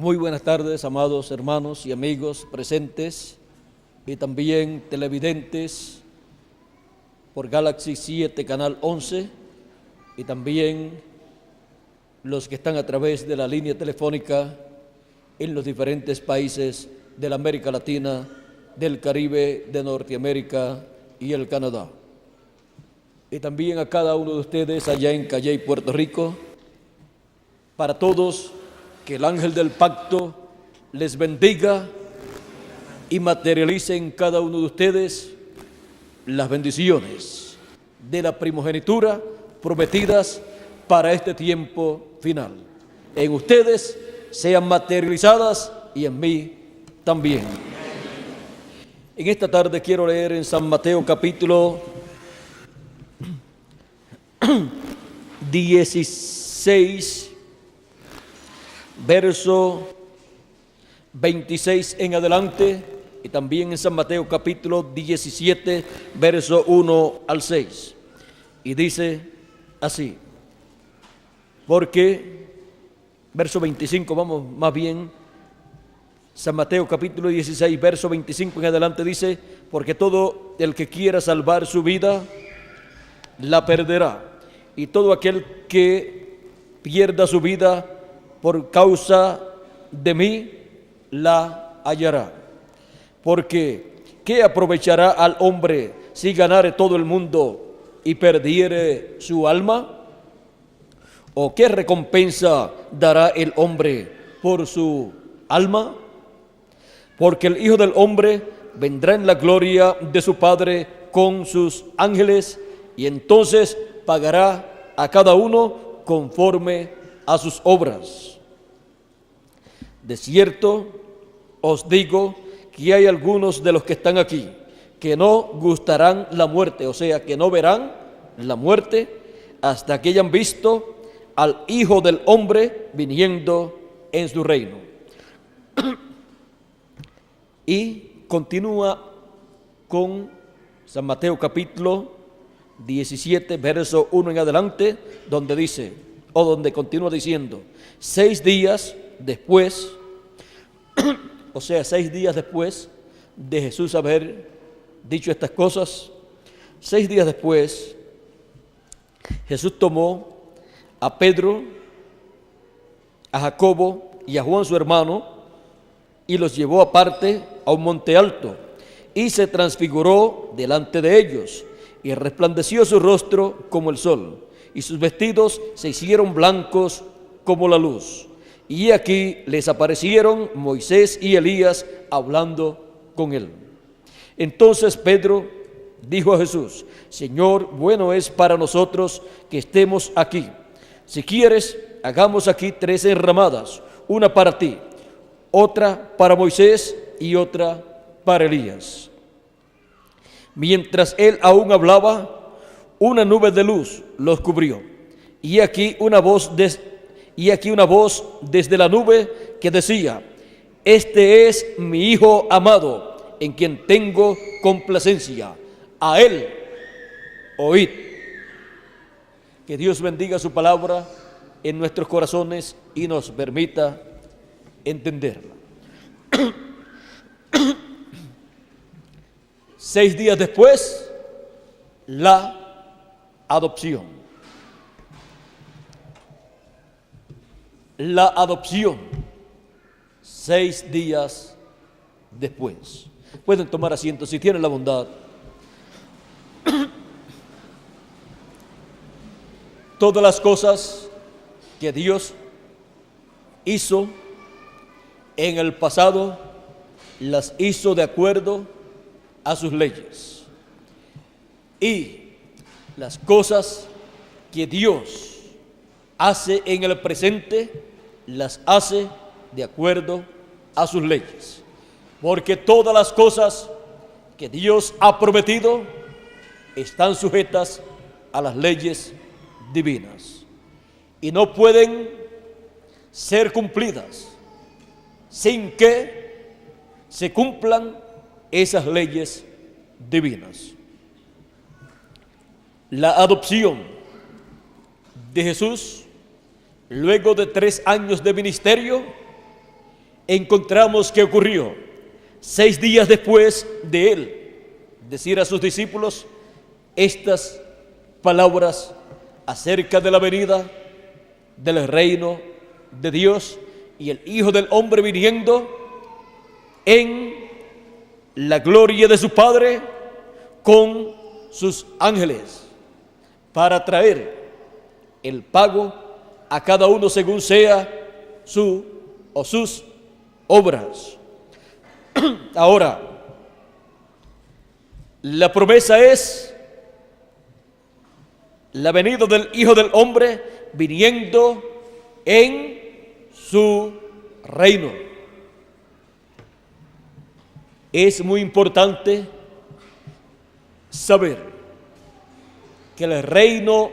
Muy buenas tardes, amados hermanos y amigos presentes y también televidentes por Galaxy 7, Canal 11 y también los que están a través de la línea telefónica en los diferentes países de la América Latina, del Caribe, de Norteamérica y el Canadá. Y también a cada uno de ustedes allá en Calley, Puerto Rico, para todos, que el ángel del pacto les bendiga y materialice en cada uno de ustedes las bendiciones de la primogenitura prometidas para este tiempo final. En ustedes sean materializadas y en mí también. En esta tarde quiero leer en San Mateo capítulo 16, verso 26 en adelante, y también en San Mateo capítulo 17, verso 1 al 6. Y dice así, porque, verso 25, vamos más bien, San Mateo capítulo 16, verso 25 en adelante dice, porque todo el que quiera salvar su vida, la perderá, y todo aquel que pierda su vida por causa de mí, la hallará. Porque, ¿qué aprovechará al hombre si ganare todo el mundo y perdiere su alma? ¿O qué recompensa dará el hombre por su alma? Porque el Hijo del Hombre vendrá en la gloria de su Padre con sus ángeles, y entonces pagará a cada uno conforme a sus obras. De cierto os digo que hay algunos de los que están aquí que no gustarán la muerte, o sea, que no verán la muerte hasta que hayan visto al Hijo del Hombre viniendo en su reino. Y continúa con San Mateo capítulo 17, verso 1 en adelante, donde dice, o donde continúa diciendo, 6 días después, o sea, 6 días después de Jesús haber dicho estas cosas, 6 días después, Jesús tomó a Pedro, a Jacobo y a Juan su hermano, y los llevó aparte a un monte alto, y se transfiguró delante de ellos, y resplandeció su rostro como el sol, y sus vestidos se hicieron blancos como la luz. Y aquí les aparecieron Moisés y Elías hablando con él. Entonces Pedro dijo a Jesús, Señor, bueno es para nosotros que estemos aquí. Si quieres, hagamos aquí 3 enramadas, una para ti, otra para Moisés y otra para Elías. Mientras él aún hablaba, una nube de luz los cubrió, y aquí una voz desde la nube que decía, este es mi Hijo amado, en quien tengo complacencia, a él oíd. Que Dios bendiga su palabra en nuestros corazones y nos permita entenderla. 6 días después, la adopción. La adopción, 6 días después. Pueden tomar asiento si tienen la bondad. Todas las cosas que Dios hizo en el pasado, las hizo de acuerdo a sus leyes. Y las cosas que Dios hace en el presente, las hace de acuerdo a sus leyes. Porque todas las cosas que Dios ha prometido están sujetas a las leyes divinas. Y no pueden ser cumplidas sin que se cumplan esas leyes divinas. La adopción de Jesús, luego de 3 años de ministerio, encontramos que ocurrió 6 días después de él decir a sus discípulos estas palabras acerca de la venida del reino de Dios y el Hijo del Hombre viniendo en la gloria de su Padre con sus ángeles para traer el pago a cada uno según sea su o sus obras. Ahora, la promesa es la venida del Hijo del Hombre viniendo en su reino. Es muy importante saber que el reino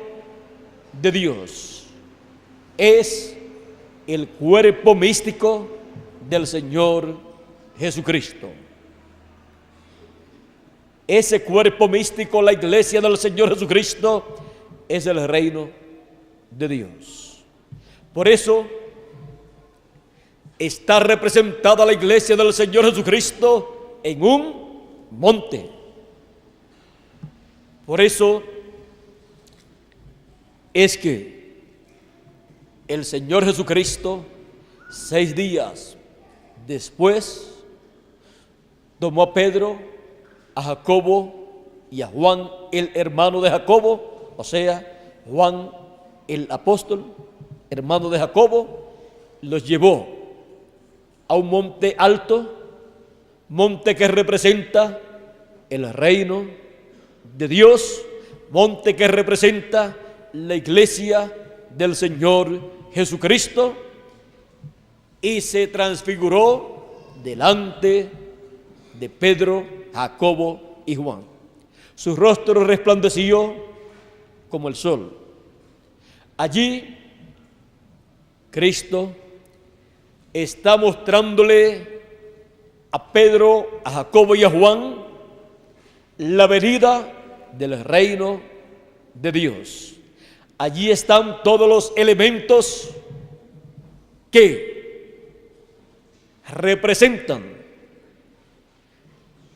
de Dios es el cuerpo místico del Señor Jesucristo. Ese cuerpo místico, la iglesia del Señor Jesucristo, es el reino de Dios. Por eso está representada la iglesia del Señor Jesucristo en un monte. Por eso es que el Señor Jesucristo, 6 días después, tomó a Pedro, a Jacobo y a Juan, el hermano de Jacobo, o sea, Juan el apóstol, hermano de Jacobo, los llevó a un monte alto, monte que representa el reino de Dios, monte que representa la iglesia del Señor Jesucristo, y se transfiguró delante de Pedro, Jacobo y Juan. Su rostro resplandeció como el sol. Allí Cristo está mostrándole a Pedro, a Jacobo y a Juan la venida del reino de Dios. Allí están todos los elementos que representan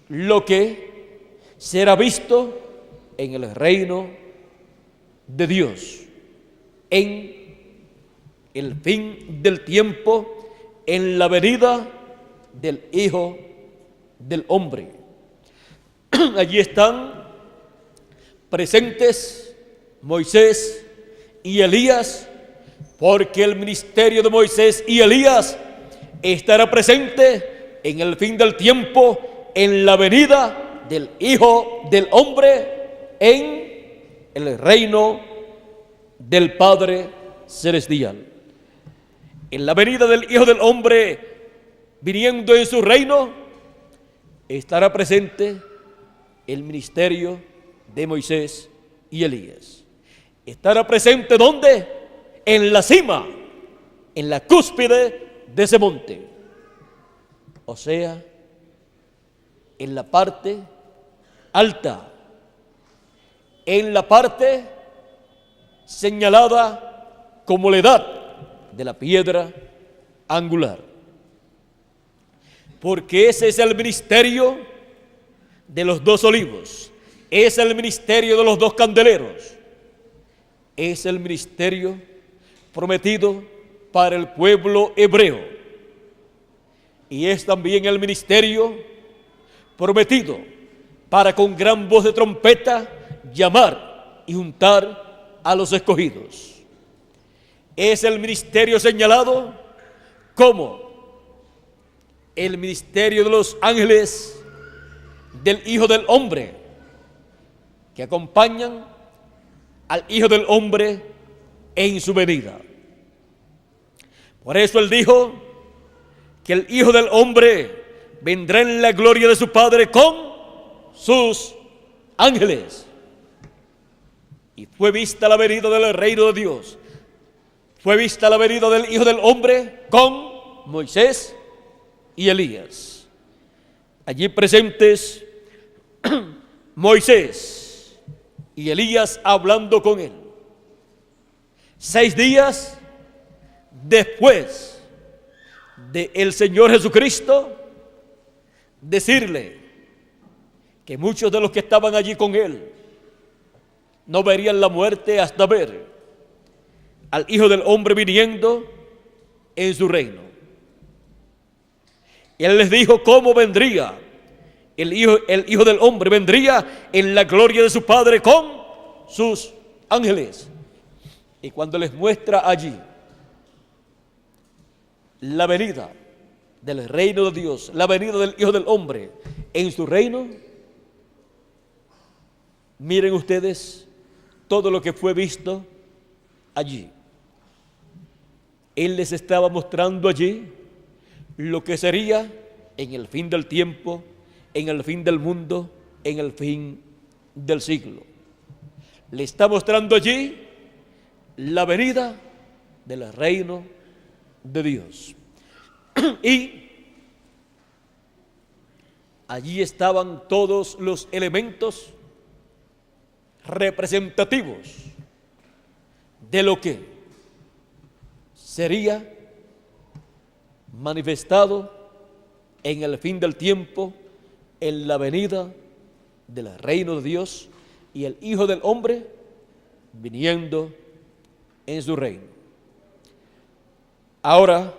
lo que será visto en el reino de Dios, en el fin del tiempo, en la venida del Hijo del Hombre. Allí están presentes Moisés y Elías, porque el ministerio de Moisés y Elías estará presente en el fin del tiempo, en la venida del Hijo del Hombre, en el reino del Padre Celestial. En la venida del Hijo del Hombre, viniendo en su reino, estará presente el ministerio de Moisés y Elías. Estará presente ¿dónde? En la cima, en la cúspide de ese monte, o sea, en la parte alta, en la parte señalada como la edad de la piedra angular, porque ese es el ministerio de los 2 olivos, es el ministerio de los 2 candeleros, es el ministerio prometido para el pueblo hebreo, y es también el ministerio prometido para con gran voz de trompeta llamar y juntar a los escogidos. Es el ministerio señalado como el ministerio de los ángeles del Hijo del Hombre, que acompañan al Hijo del Hombre en su venida. Por eso él dijo que el Hijo del Hombre vendrá en la gloria de su Padre con sus ángeles. Y fue vista la venida del reino de Dios. Fue vista la venida del Hijo del Hombre con Moisés y Elías. Allí presentes Moisés y Elías hablando con él. 6 días después de el Señor Jesucristo, decirle que muchos de los que estaban allí con él no verían la muerte hasta ver al Hijo del Hombre viniendo en su reino. Y él les dijo cómo vendría el Hijo del Hombre, vendría en la gloria de su Padre con sus ángeles. Y cuando les muestra allí la venida del reino de Dios, la venida del Hijo del Hombre en su reino, miren ustedes todo lo que fue visto allí. Él les estaba mostrando allí lo que sería en el fin del tiempo, en el fin del mundo, en el fin del siglo. Le está mostrando allí la venida del reino de Dios. Y allí estaban todos los elementos representativos de lo que sería manifestado en el fin del tiempo, en la venida del reino de Dios y el Hijo del Hombre viniendo en su reino. Ahora,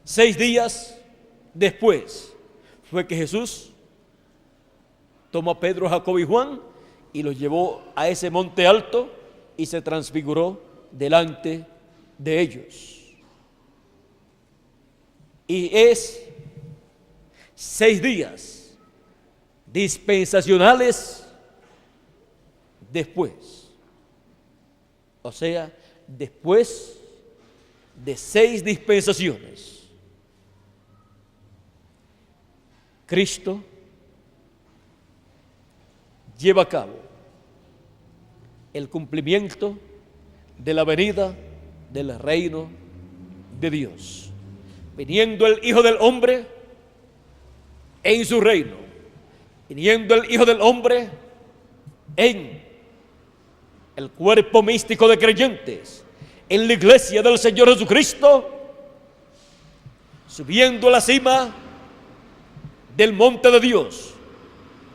6 días después fue que Jesús tomó a Pedro, Jacobo y Juan y los llevó a ese monte alto y se transfiguró delante de ellos. Y es 6 días dispensacionales después. O sea, después de 6 dispensaciones, Cristo lleva a cabo el cumplimiento de la venida del reino de Dios, viniendo el Hijo del Hombre en su reino, viniendo el Hijo del Hombre en el cuerpo místico de creyentes, en la iglesia del Señor Jesucristo, subiendo a la cima del monte de Dios,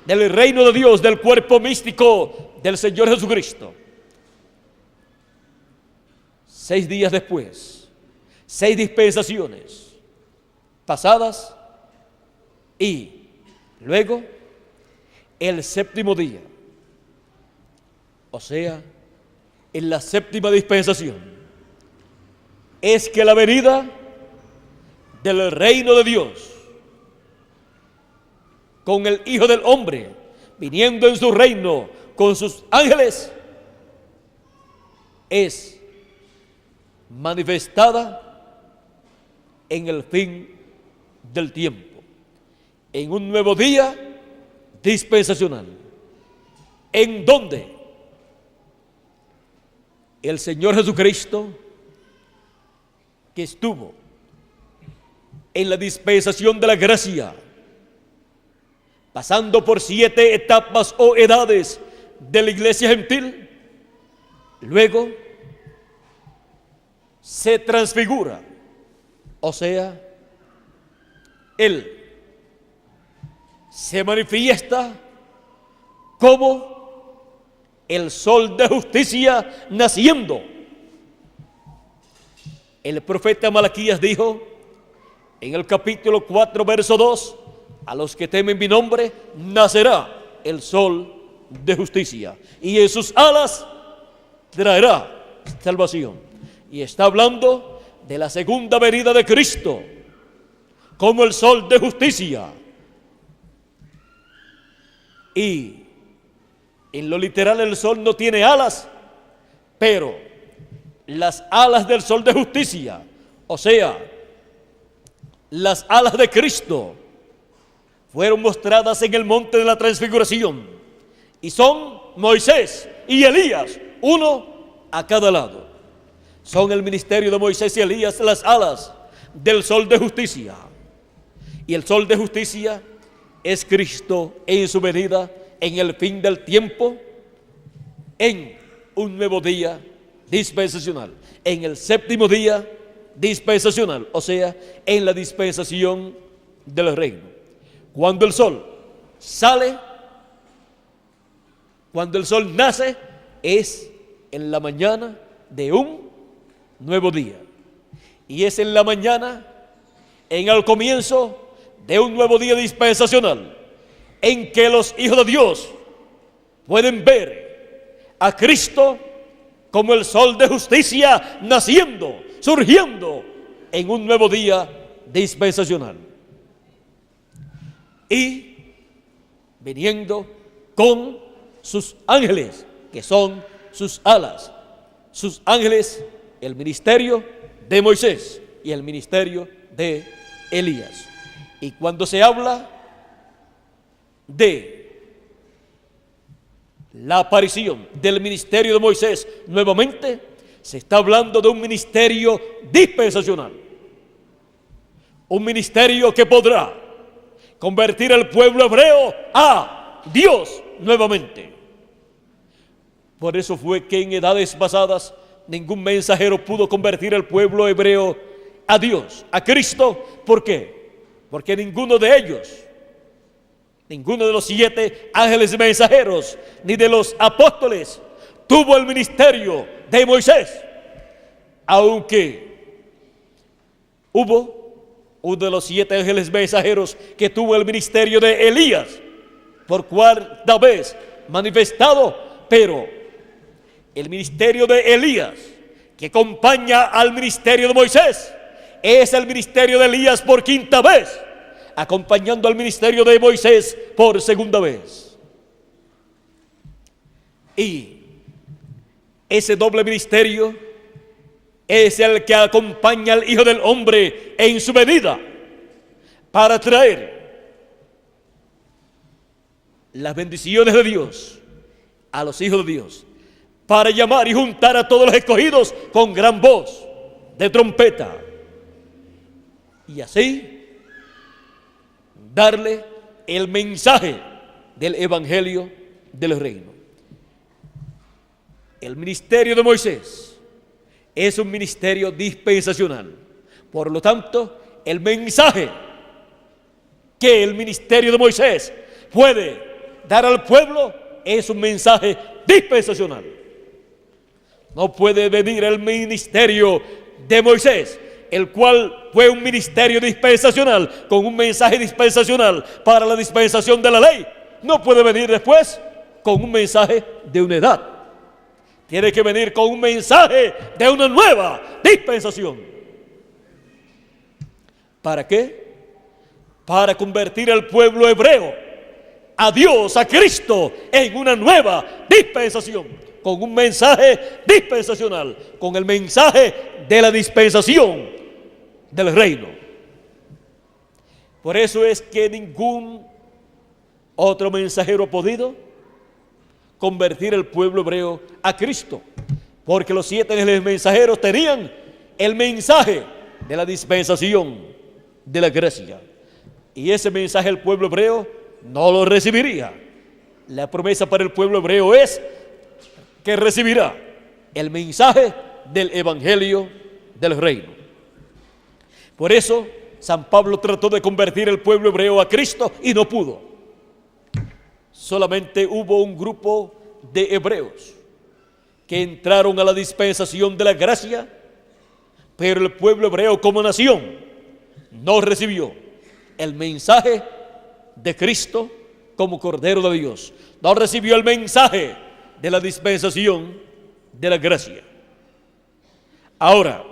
del reino de Dios, del cuerpo místico del Señor Jesucristo. 6 días después, 6 dispensaciones pasadas y luego el 7º día, o sea, en la 7ª dispensación, es que la venida del reino de Dios con el Hijo del Hombre viniendo en su reino con sus ángeles es manifestada en el fin del tiempo, en un nuevo día dispensacional, en donde el Señor Jesucristo, que estuvo en la dispensación de la gracia, pasando por 7 etapas o edades de la iglesia gentil, luego se transfigura, o sea, Él se manifiesta como el sol de justicia naciendo. El profeta Malaquías dijo en el capítulo 4, verso 2, a los que temen mi nombre nacerá el sol de justicia y en sus alas traerá salvación. Y está hablando de la segunda venida de Cristo como el sol de justicia. Y en lo literal el sol no tiene alas, pero las alas del sol de justicia, o sea, las alas de Cristo, fueron mostradas en el monte de la transfiguración y son Moisés y Elías, uno a cada lado. Son el ministerio de Moisés y Elías las alas del sol de justicia. Y el sol de justicia es Cristo en su venida en el fin del tiempo, en un nuevo día dispensacional, en el 7º día dispensacional, o sea, en la dispensación del reino. Cuando el sol sale, cuando el sol nace, es en la mañana de un nuevo día. Y es en la mañana, en el comienzo de un nuevo día dispensacional, en que los hijos de Dios pueden ver a Cristo como el sol de justicia naciendo, surgiendo en un nuevo día dispensacional. Y viniendo con sus ángeles, que son sus alas. Sus ángeles, el ministerio de Moisés y el ministerio de Elías. Y cuando se habla de la aparición del ministerio de Moisés nuevamente, se está hablando de un ministerio dispensacional, un ministerio que podrá convertir al pueblo hebreo a Dios nuevamente. Por eso fue que en edades pasadas ningún mensajero pudo convertir al pueblo hebreo a Dios, a Cristo. ¿Por qué? Porque ninguno de ellos, ninguno de los 7 ángeles mensajeros, ni de los apóstoles, tuvo el ministerio de Moisés. Aunque hubo uno de los 7 ángeles mensajeros que tuvo el ministerio de Elías, por cuarta vez manifestado, pero el ministerio de Elías, que acompaña al ministerio de Moisés, es el ministerio de Elías por quinta vez, acompañando al ministerio de Moisés por segunda vez. Y ese doble ministerio es el que acompaña al Hijo del Hombre en su venida para traer las bendiciones de Dios a los hijos de Dios, para llamar y juntar a todos los escogidos con gran voz de trompeta, y así darle el mensaje del evangelio del reino. El ministerio de Moisés es un ministerio dispensacional. Por lo tanto, el mensaje que el ministerio de Moisés puede dar al pueblo es un mensaje dispensacional. No puede venir el ministerio de Moisés, el cual fue un ministerio dispensacional, con un mensaje dispensacional para la dispensación de la ley. No puede venir después con un mensaje de unidad. Tiene que venir con un mensaje de una nueva dispensación. ¿Para qué? Para convertir al pueblo hebreo a Dios, a Cristo, en una nueva dispensación, con un mensaje dispensacional, con el mensaje de la dispensación del reino. Por eso es que ningún otro mensajero ha podido convertir al pueblo hebreo a Cristo, porque los 7 ángeles mensajeros tenían el mensaje de la dispensación de la gracia, y ese mensaje el pueblo hebreo no lo recibiría. La promesa para el pueblo hebreo es que recibirá el mensaje del evangelio del reino. Por eso San Pablo trató de convertir al pueblo hebreo a Cristo y no pudo. Solamente hubo un grupo de hebreos que entraron a la dispensación de la gracia, pero el pueblo hebreo como nación no recibió el mensaje de Cristo como Cordero de Dios. No recibió el mensaje de la dispensación de la gracia. Ahora,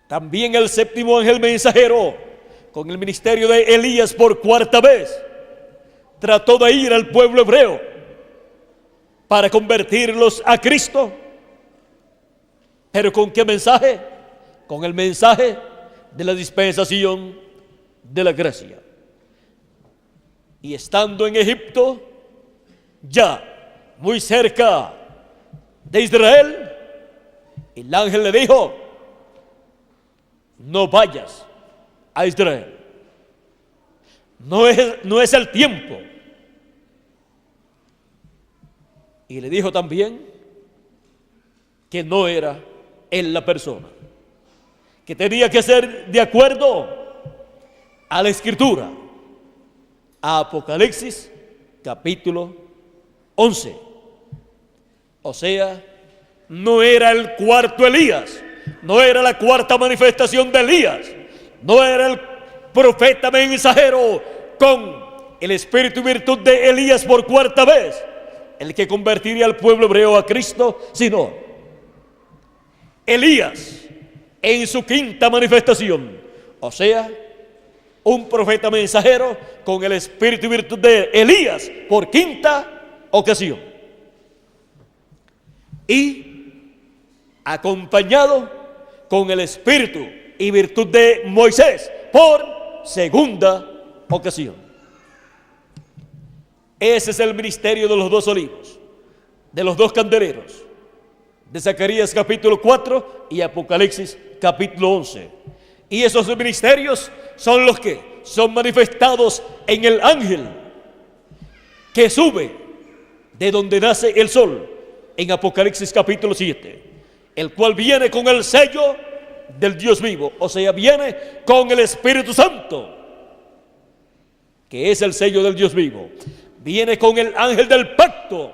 también el 7º ángel mensajero, con el ministerio de Elías por cuarta vez, trató de ir al pueblo hebreo para convertirlos a Cristo. ¿Pero con qué mensaje? Con el mensaje de la dispensación de la gracia. Y estando en Egipto, ya muy cerca de Israel, el ángel le dijo: no vayas a Israel. No es el tiempo. Y le dijo también que no era él la persona. que tenía que ser de acuerdo a la Escritura. Apocalipsis capítulo 11. O sea, no era el cuarto Elías, no era la cuarta manifestación de Elías, no era el profeta mensajero con el espíritu y virtud de Elías por cuarta vez el que convertiría al pueblo hebreo a Cristo, sino Elías en su quinta manifestación, o sea, un profeta mensajero con el espíritu y virtud de Elías por quinta ocasión, y acompañado con el espíritu y virtud de Moisés por segunda ocasión. Ese es el ministerio de los dos olivos, de los dos candeleros, de Zacarías capítulo 4 y Apocalipsis capítulo 11. Y esos ministerios son los que son manifestados en el ángel que sube de donde nace el sol en Apocalipsis capítulo 7, el cual viene con el sello del Dios vivo, o sea, viene con el Espíritu Santo, que es el sello del Dios vivo. Viene con el ángel del pacto,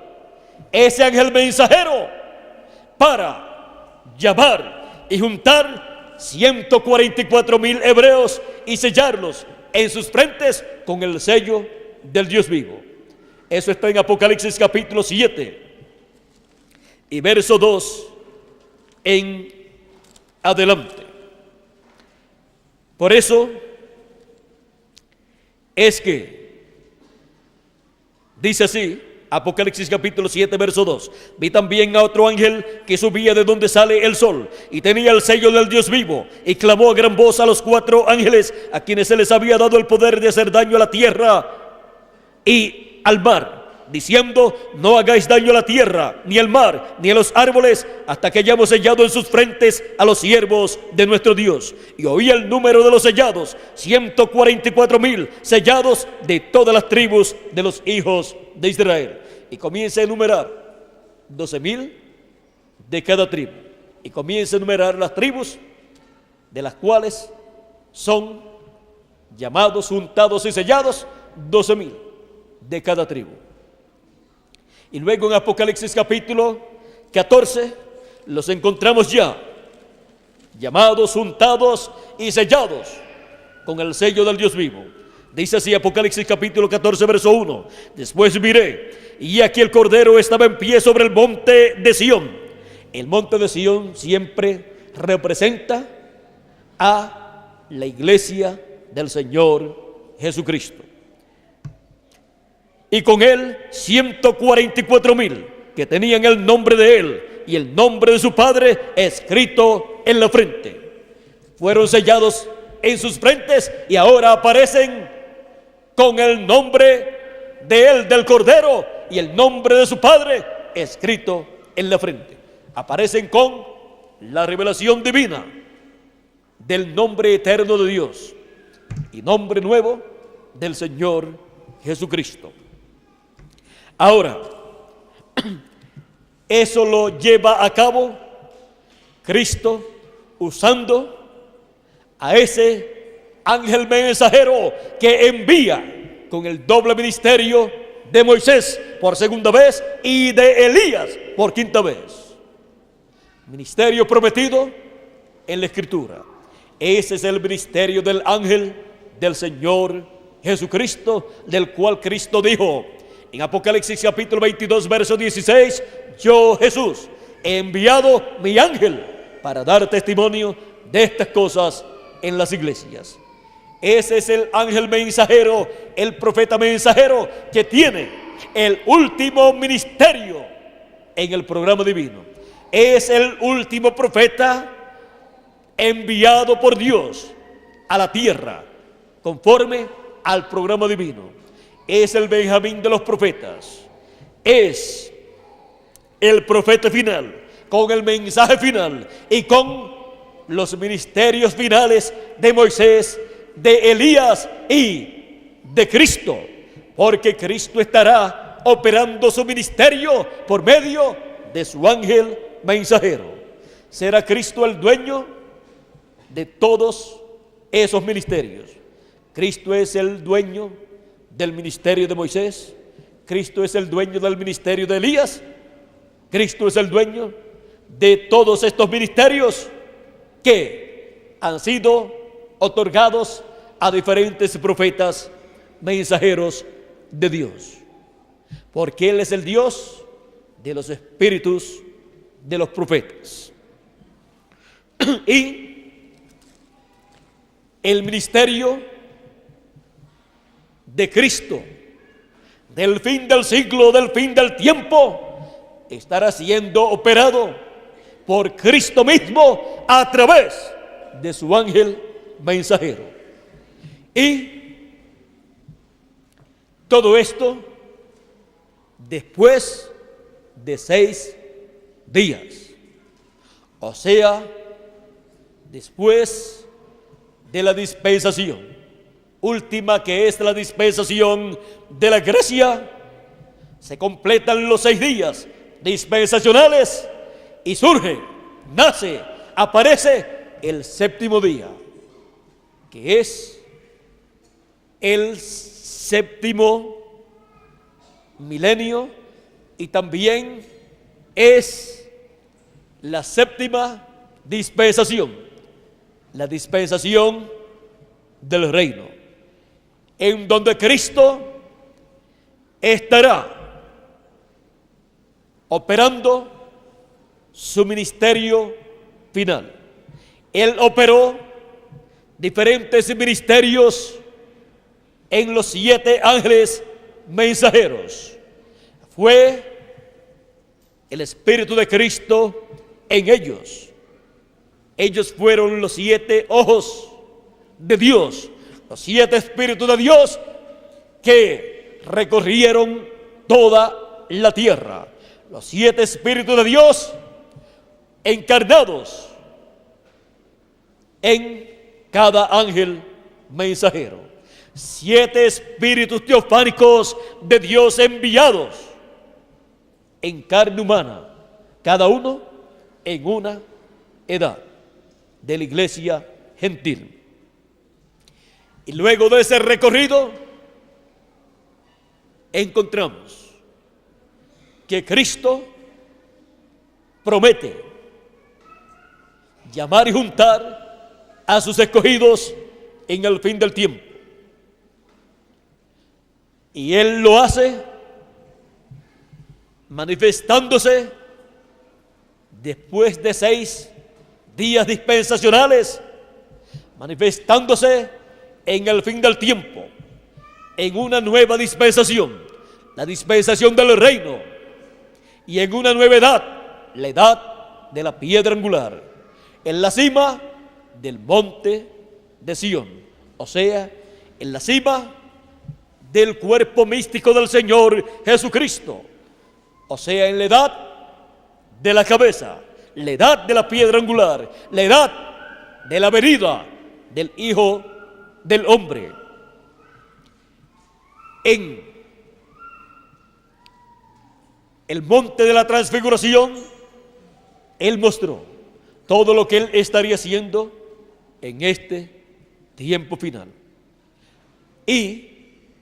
ese ángel mensajero, para llamar y juntar 144,000 hebreos y sellarlos en sus frentes con el sello del Dios vivo. Eso está en Apocalipsis capítulo 7 y verso 2 en adelante. Por eso es que dice así, Apocalipsis capítulo 7, verso 2. Vi también a otro ángel que subía de donde sale el sol y tenía el sello del Dios vivo, y clamó a gran voz a los 4 ángeles a quienes se les había dado el poder de hacer daño a la tierra y al mar, diciendo: no hagáis daño a la tierra, ni al mar, ni a los árboles, hasta que hayamos sellado en sus frentes a los siervos de nuestro Dios. Y oí el número de los sellados, 144,000 sellados de todas las tribus de los hijos de Israel. Y comienza a enumerar 12,000 de cada tribu. Y comienza a enumerar las tribus, de las cuales son llamados, juntados y sellados 12,000 de cada tribu. Y luego en Apocalipsis capítulo 14 los encontramos ya llamados, juntados y sellados con el sello del Dios vivo. Dice así Apocalipsis capítulo 14 verso 1: después miré, y aquí el Cordero estaba en pie sobre el monte de Sión. El monte de Sión siempre representa a la iglesia del Señor Jesucristo. Y con él 144,000 que tenían el nombre de él y el nombre de su padre escrito en la frente. Fueron sellados en sus frentes y ahora aparecen con el nombre de él, del Cordero, y el nombre de su padre escrito en la frente. Aparecen con la revelación divina del nombre eterno de Dios y nombre nuevo del Señor Jesucristo. Ahora, eso lo lleva a cabo Cristo usando a ese ángel mensajero que envía con el doble ministerio de Moisés por segunda vez y de Elías por quinta vez. Ministerio prometido en la Escritura. Ese es el ministerio del ángel del Señor Jesucristo, del cual Cristo dijo en Apocalipsis capítulo 22 verso 16: yo, Jesús, he enviado mi ángel para dar testimonio de estas cosas en las iglesias. Ese es el ángel mensajero, el profeta mensajero que tiene el último ministerio en el programa divino. Es el último profeta enviado por Dios a la tierra conforme al programa divino. Es el Benjamín de los profetas. Es el profeta final, con el mensaje final y con los ministerios finales de Moisés, de Elías y de Cristo, porque Cristo estará operando su ministerio por medio de su ángel mensajero. ¿Será Cristo el dueño de todos esos ministerios. Cristo es el dueño del ministerio de Moisés, Cristo es el dueño del ministerio de Elías, Cristo es el dueño de todos estos ministerios que han sido otorgados a diferentes profetas, mensajeros de Dios, porque Él es el Dios de los espíritus de los profetas. Y el ministerio de Cristo del fin del siglo, del fin del tiempo, estará siendo operado por Cristo mismo a través de su ángel mensajero. Y todo esto después de 6 días, o sea, después de la dispensación última, que es la dispensación de la gracia, se completan los 6 días dispensacionales y surge, nace, aparece el 7º día, que es el 7º milenio y también es la 7ª dispensación, la dispensación del reino, en donde Cristo estará operando su ministerio final. Él operó diferentes ministerios en los 7 ángeles mensajeros. Fue el Espíritu de Cristo en ellos. Ellos fueron los 7 ojos de Dios, los 7 espíritus de Dios que recorrieron toda la tierra. Los 7 espíritus de Dios encarnados en cada ángel mensajero. 7 espíritus teofánicos de Dios enviados en carne humana, cada uno en una edad de la iglesia gentil. Y luego de ese recorrido encontramos que Cristo promete llamar y juntar a sus escogidos en el fin del tiempo. Y Él lo hace manifestándose después de 6 días dispensacionales, manifestándose en el fin del tiempo, en una nueva dispensación, la dispensación del reino, y en una nueva edad, la edad de la piedra angular, en la cima del monte de Sión, o sea, en la cima del cuerpo místico del Señor Jesucristo, o sea, en la edad de la cabeza, la edad de la piedra angular, la edad de la venida del Hijo del Hombre. En el monte de la transfiguración, Él mostró todo lo que Él estaría haciendo en este tiempo final. Y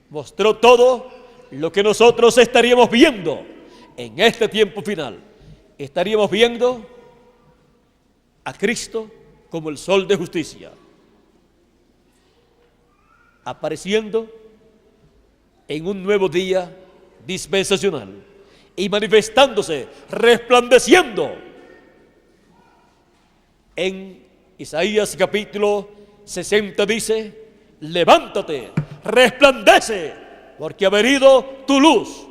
mostró todo lo que nosotros estaríamos viendo en este tiempo final. Estaríamos viendo a Cristo como el sol de justicia, apareciendo en un nuevo día dispensacional y manifestándose, resplandeciendo. En Isaías capítulo 60 dice: levántate, resplandece, porque ha venido tu luz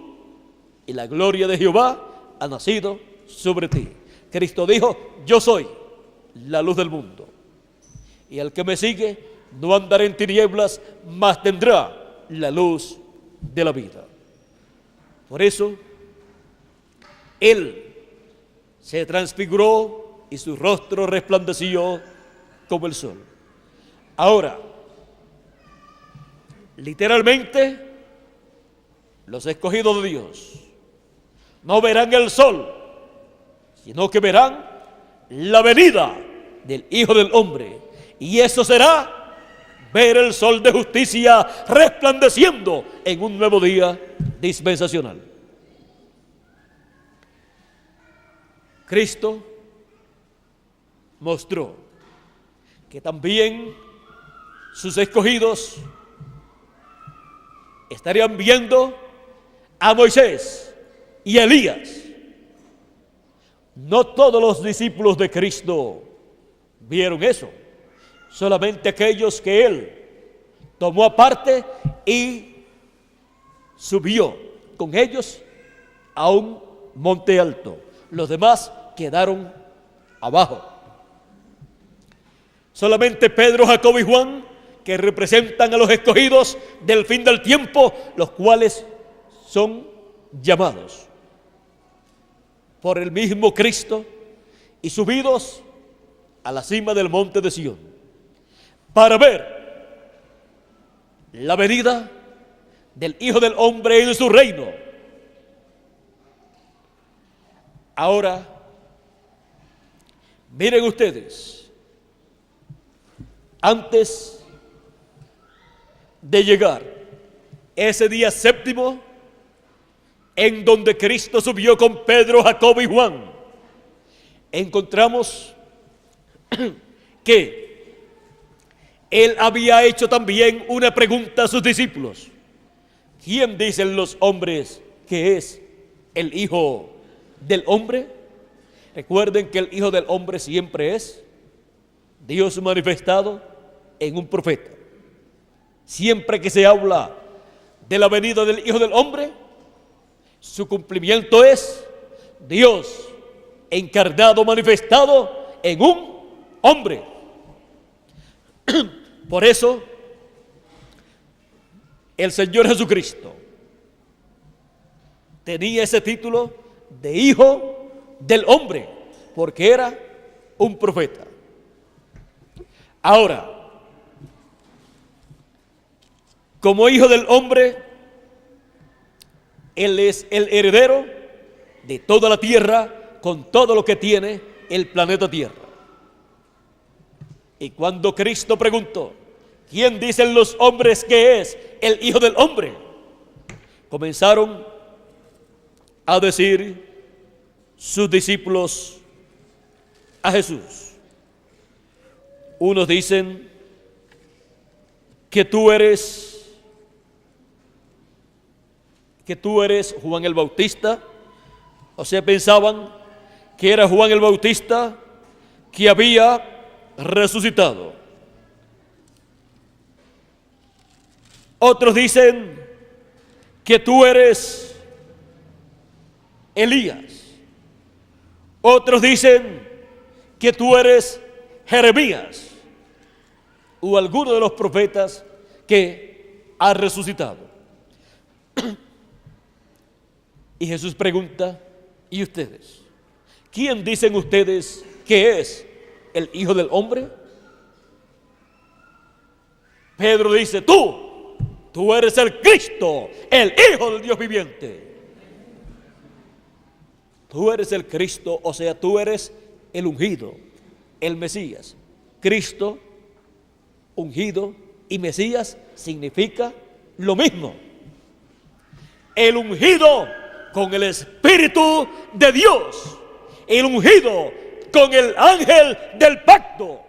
y la gloria de Jehová ha nacido sobre ti. Cristo dijo: yo soy la luz del mundo, y el que me sigue no andará en tinieblas, mas tendrá la luz de la vida. Por eso Él se transfiguró y su rostro resplandeció como el sol. Ahora, literalmente, los escogidos de Dios no verán el sol, sino que verán la venida del Hijo del Hombre Y eso será ver el sol de justicia resplandeciendo en un nuevo día dispensacional. Cristo mostró que también sus escogidos estarían viendo a Moisés y a Elías. No todos los discípulos de Cristo vieron eso, solamente aquellos que Él tomó aparte y subió con ellos a un monte alto. Los demás quedaron abajo. Solamente Pedro, Jacobo y Juan, que representan a los escogidos del fin del tiempo, los cuales son llamados por el mismo Cristo y subidos a la cima del monte de Sión para ver la venida del Hijo del Hombre en su reino. Ahora, miren ustedes, antes de llegar ese día séptimo, en donde Cristo subió con Pedro, Jacobo y Juan, encontramos que Él había hecho también una pregunta a sus discípulos. ¿Quién dicen los hombres que es el Hijo del Hombre? Recuerden que el Hijo del Hombre siempre es Dios manifestado en un profeta. Siempre que se habla de la venida del Hijo del Hombre, su cumplimiento es Dios encarnado, manifestado en un hombre. Por eso, el Señor Jesucristo tenía ese título de Hijo del Hombre, porque era un profeta. Ahora, como Hijo del Hombre, Él es el heredero de toda la tierra, con todo lo que tiene el planeta Tierra. Y cuando Cristo preguntó, ¿quién dicen los hombres que es el Hijo del Hombre?, comenzaron a decir sus discípulos a Jesús. Unos dicen que tú eres Juan el Bautista. O sea, pensaban que era Juan el Bautista que había resucitado. Otros dicen que tú eres Elías. Otros dicen que tú eres Jeremías o alguno de los profetas que ha resucitado. Y Jesús pregunta, ¿y ustedes? ¿Quién dicen ustedes que es el Hijo del Hombre? Pedro dice, tú eres el Cristo, el Hijo del Dios viviente. Tú eres el Cristo, o sea, tú eres el ungido, el Mesías. Cristo, ungido y Mesías significa lo mismo. El ungido con el Espíritu de Dios, el ungido con el ángel del pacto.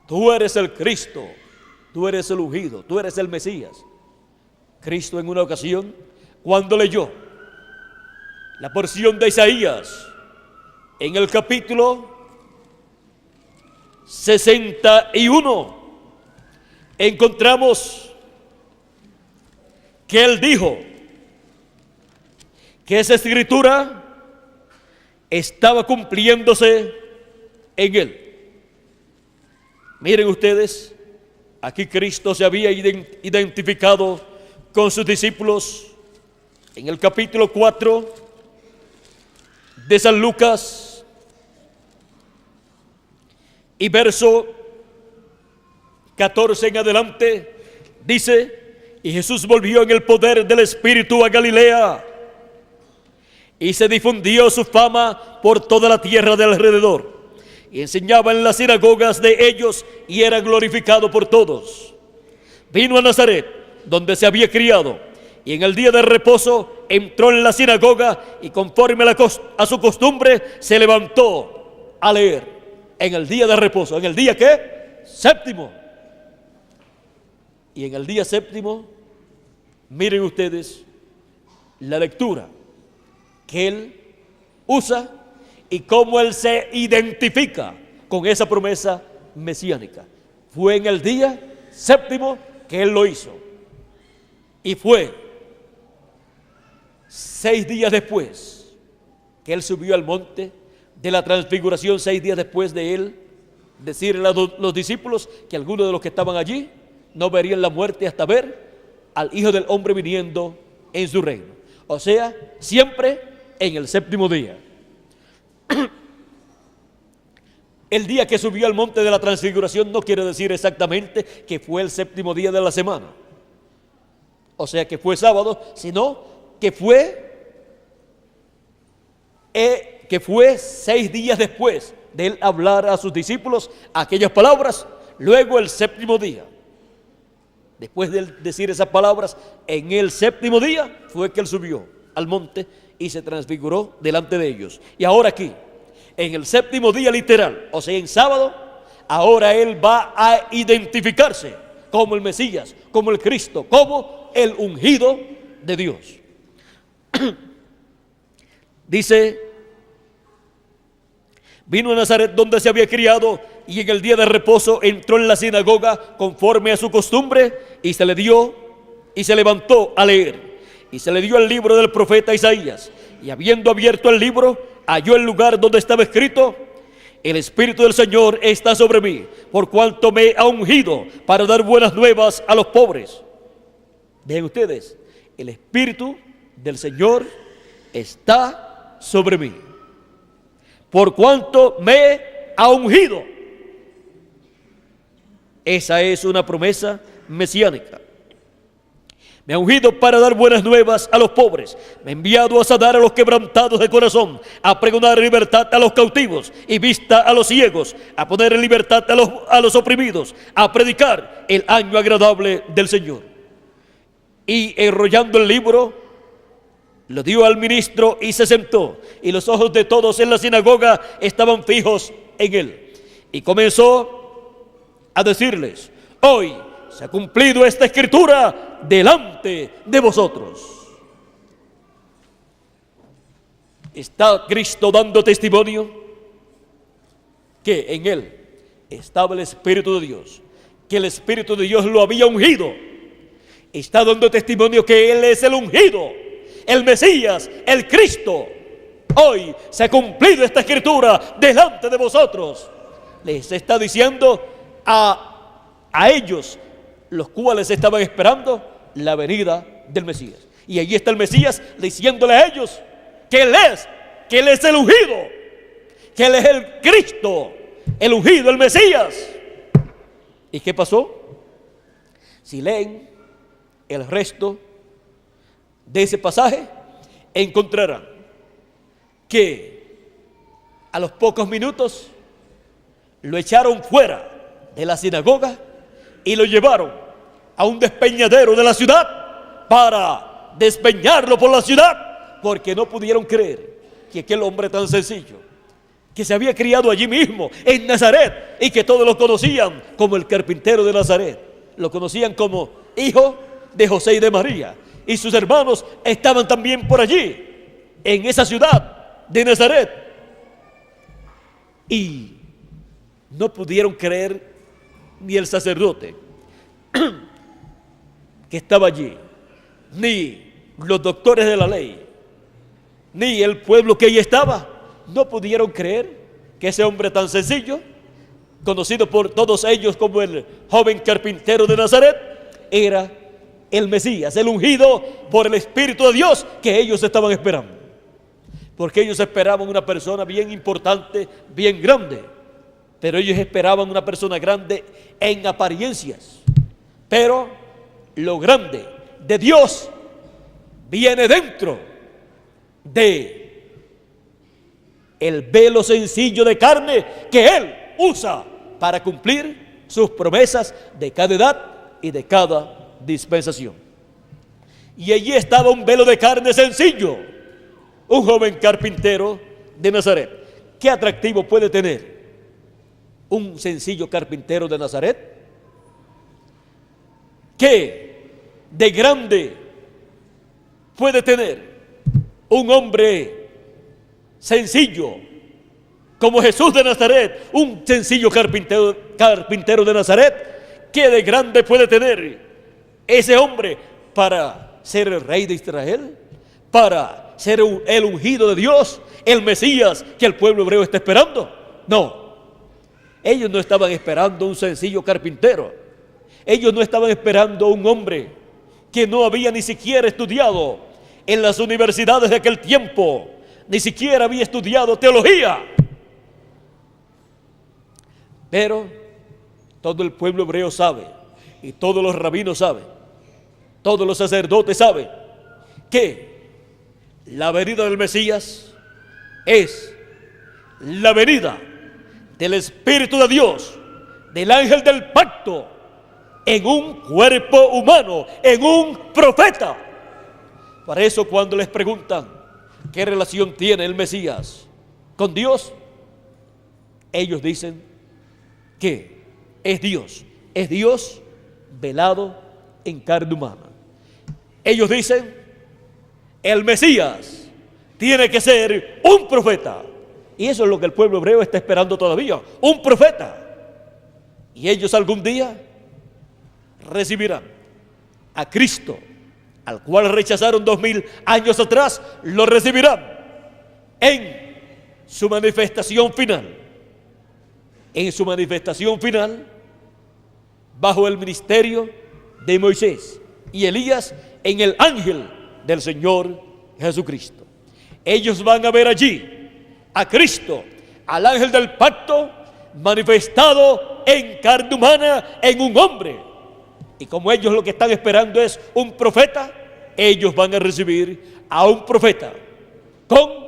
Tú eres el Cristo, tú eres el ungido, tú eres el Mesías. Cristo en una ocasión, cuando leyó la porción de Isaías en el capítulo 61, encontramos que Él dijo que esa escritura estaba cumpliéndose en Él. Miren ustedes, aquí Cristo se había identificado con sus discípulos en el capítulo 4 de San Lucas y verso 14 en adelante, dice: y Jesús volvió en el poder del Espíritu a Galilea, y se difundió su fama por toda la tierra de alrededor, y enseñaba en las sinagogas de ellos y era glorificado por todos. Vino a Nazaret, donde se había criado, y en el día de reposo entró en la sinagoga y conforme a su costumbre se levantó a leer. En el día de reposo, ¿en el día qué? Séptimo. Y en el día séptimo, miren ustedes la lectura que él usa y cómo él se identifica con esa promesa mesiánica. Fue en el día séptimo que él lo hizo. Y fue 6 días después que él subió al monte de la transfiguración, 6 días después de él decirle a los discípulos que algunos de los que estaban allí no verían la muerte hasta ver al Hijo del Hombre viniendo en su reino. O sea, siempre en el séptimo día. El día que subió al monte de la transfiguración no quiere decir exactamente que fue el séptimo día de la semana, o sea que fue sábado, sino que fue 6 días después de él hablar a sus discípulos aquellas palabras. Luego el séptimo día, después de decir esas palabras, en el séptimo día fue que él subió al monte y se transfiguró delante de ellos. Y ahora aquí, en el séptimo día literal, o sea en sábado, ahora él va a identificarse como el Mesías, como el Cristo, como el ungido de Dios. Dice, vino a Nazaret donde se había criado y en el día de reposo entró en la sinagoga conforme a su costumbre y se levantó a leer. Y se le dio el libro del profeta Isaías, y habiendo abierto el libro, halló el lugar donde estaba escrito: el Espíritu del Señor está sobre mí, por cuanto me ha ungido para dar buenas nuevas a los pobres. Vean ustedes, el Espíritu del Señor está sobre mí, por cuanto me ha ungido. Esa es una promesa mesiánica. Me ha ungido para dar buenas nuevas a los pobres. Me ha enviado a sanar a los quebrantados de corazón, a pregonar libertad a los cautivos y vista a los ciegos, a poner en libertad a los oprimidos, a predicar el año agradable del Señor. Y enrollando el libro, lo dio al ministro y se sentó. Y los ojos de todos en la sinagoga estaban fijos en él. Y comenzó a decirles: hoy se ha cumplido esta escritura delante de vosotros. Está Cristo dando testimonio que en él estaba el Espíritu de Dios, que el Espíritu de Dios lo había ungido. Está dando testimonio que él es el ungido, el Mesías, el Cristo. Hoy se ha cumplido esta escritura delante de vosotros. Les está diciendo a ellos, los cuales estaban esperando la venida del Mesías. Y allí está el Mesías diciéndole a ellos que Él es el ungido, que Él es el Cristo, el ungido, el Mesías. ¿Y qué pasó? Si leen el resto de ese pasaje, encontrarán que a los pocos minutos lo echaron fuera de la sinagoga y lo llevaron a un despeñadero de la ciudad para despeñarlo por la ciudad, porque no pudieron creer que aquel hombre tan sencillo, que se había criado allí mismo en Nazaret y que todos lo conocían como el carpintero de Nazaret, lo conocían como hijo de José y de María, y sus hermanos estaban también por allí en esa ciudad de Nazaret, y no pudieron creer ni el sacerdote que estaba allí, ni los doctores de la ley, ni el pueblo que allí estaba. No pudieron creer que ese hombre tan sencillo, conocido por todos ellos como el joven carpintero de Nazaret, era el Mesías, el ungido por el Espíritu de Dios que ellos estaban esperando. Porque ellos esperaban una persona bien importante, bien grande, pero ellos esperaban una persona grande en apariencias. Pero lo grande de Dios viene dentro de el velo sencillo de carne que Él usa para cumplir sus promesas de cada edad y de cada dispensación. Y allí estaba un velo de carne sencillo, un joven carpintero de Nazaret. ¿Qué atractivo puede tener un sencillo carpintero de Nazaret? ¿Qué de grande puede tener un hombre sencillo como Jesús de Nazaret, un sencillo carpintero de Nazaret? ¿Qué de grande puede tener ese hombre para ser el rey de Israel? ¿Para ser el ungido de Dios, el Mesías que el pueblo hebreo está esperando? No, ellos no estaban esperando un sencillo carpintero. Ellos no estaban esperando un hombre que no había ni siquiera estudiado en las universidades de aquel tiempo, ni siquiera había estudiado teología. Pero todo el pueblo hebreo sabe, y todos los rabinos saben, todos los sacerdotes saben, que la venida del Mesías es la venida del Espíritu de Dios, del ángel del pacto, en un cuerpo humano, en un profeta. Por eso cuando les preguntan qué relación tiene el Mesías con Dios, ellos dicen que es Dios velado en carne humana. Ellos dicen, el Mesías tiene que ser un profeta. Y eso es lo que el pueblo hebreo está esperando todavía, un profeta. Y ellos algún día recibirán a Cristo, al cual rechazaron 2000 años atrás, lo recibirán en su manifestación final. En su manifestación final, bajo el ministerio de Moisés y Elías, en el ángel del Señor Jesucristo. Ellos van a ver allí a Cristo, al ángel del pacto, manifestado en carne humana, en un hombre. Y como ellos lo que están esperando es un profeta, ellos van a recibir a un profeta con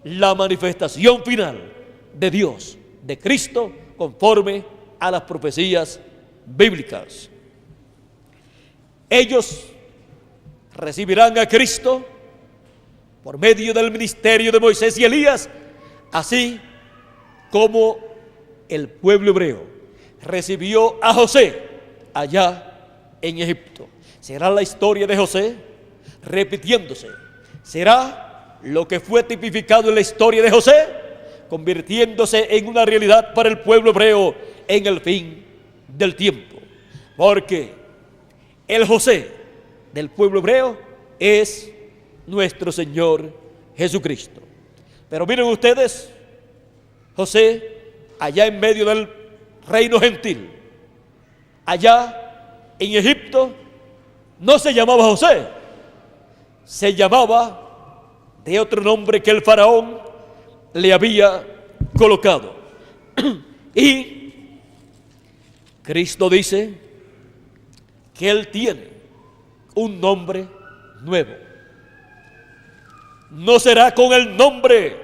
la manifestación final de Dios, de Cristo, conforme a las profecías bíblicas. Ellos recibirán a Cristo por medio del ministerio de Moisés y Elías, así como el pueblo hebreo recibió a José allá en Egipto. Será la historia de José repitiéndose. Será lo que fue tipificado en la historia de José, convirtiéndose en una realidad para el pueblo hebreo en el fin del tiempo. Porque el José del pueblo hebreo es nuestro Señor Jesucristo. Pero miren ustedes, José, allá en medio del reino gentil, allá en Egipto, no se llamaba José, se llamaba de otro nombre que el faraón le había colocado. Y Cristo dice que Él tiene un nombre nuevo. No será con el nombre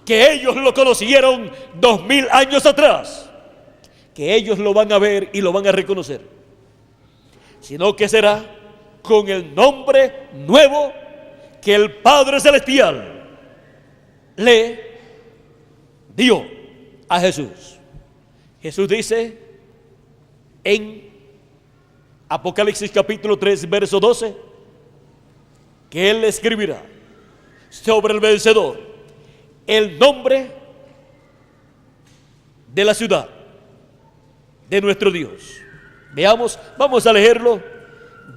que ellos lo conocieron 2000 años atrás, que ellos lo van a ver y lo van a reconocer, sino que será con el nombre nuevo que el Padre Celestial le dio a Jesús. Jesús dice en Apocalipsis capítulo 3, verso 12, que Él escribirá sobre el vencedor el nombre de la ciudad de nuestro Dios. Veamos, vamos a leerlo,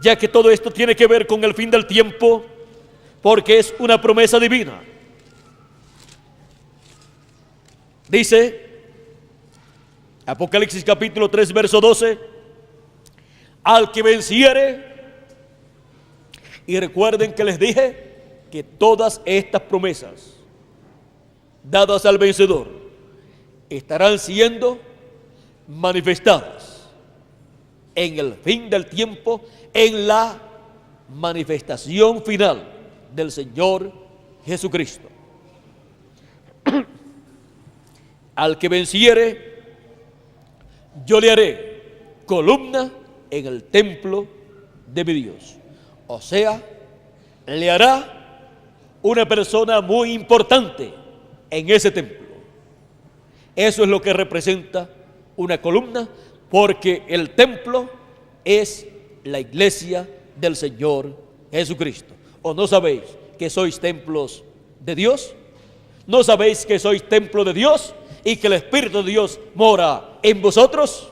ya que todo esto tiene que ver con el fin del tiempo, porque es una promesa divina. Dice Apocalipsis capítulo 3, verso 12, al que venciere, y recuerden que les dije que todas estas promesas dadas al vencedor estarán siendo manifestadas en el fin del tiempo, en la manifestación final del Señor Jesucristo. Al que venciere, yo le haré columna en el templo de mi Dios. O sea, le hará una persona muy importante en ese templo. Eso es lo que representa una columna, porque el templo es la iglesia del Señor Jesucristo. ¿O no sabéis que sois templos de Dios? ¿No sabéis que sois templo de Dios y que el Espíritu de Dios mora en vosotros?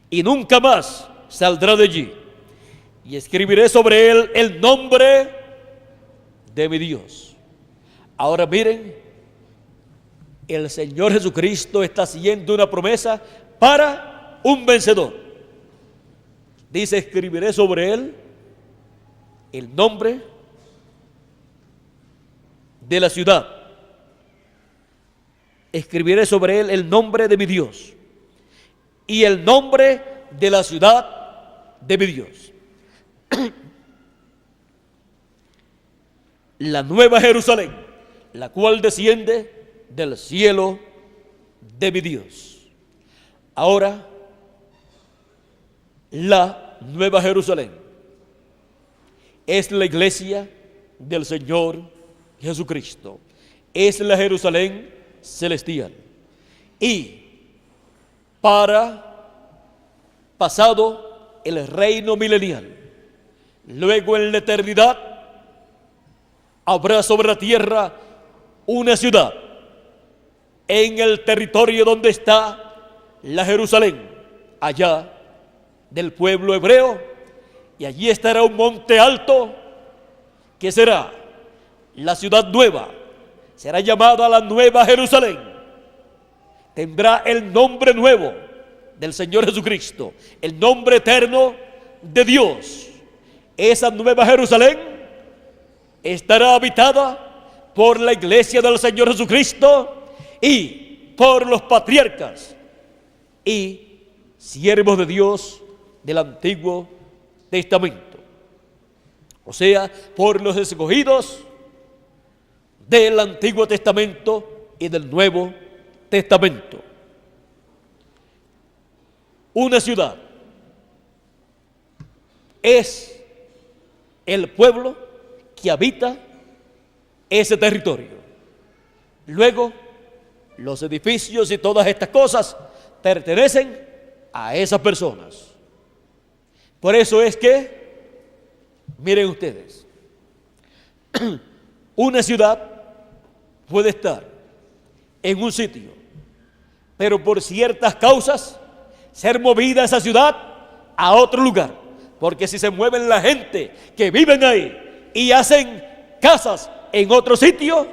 Y nunca más saldrá de allí. Y escribiré sobre él el nombre de mi Dios. Ahora miren, el Señor Jesucristo está haciendo una promesa para un vencedor. Dice, escribiré sobre él el nombre de la ciudad. Escribiré sobre él el nombre de mi Dios y el nombre de la ciudad de mi Dios. La nueva Jerusalén, la cual desciende del cielo de mi Dios. Ahora, la nueva Jerusalén es la iglesia del Señor Jesucristo. Es la Jerusalén celestial. Y para pasado el reino milenial, luego en la eternidad, habrá sobre la tierra una ciudad en el territorio donde está la Jerusalén, allá del pueblo hebreo, y allí estará un monte alto que será la ciudad nueva, será llamada la Nueva Jerusalén, tendrá el nombre nuevo del Señor Jesucristo, el nombre eterno de Dios. Esa Nueva Jerusalén estará habitada por la iglesia del Señor Jesucristo y por los patriarcas y siervos de Dios del Antiguo Testamento, o sea, por los escogidos del Antiguo Testamento y del Nuevo Testamento. Una ciudad es el pueblo que habita ese territorio. Luego, los edificios y todas estas cosas pertenecen a esas personas. Por eso es que, miren ustedes, una ciudad puede estar en un sitio, pero por ciertas causas ser movida esa ciudad a otro lugar, porque si se mueven la gente que viven ahí y hacen casas en otro sitio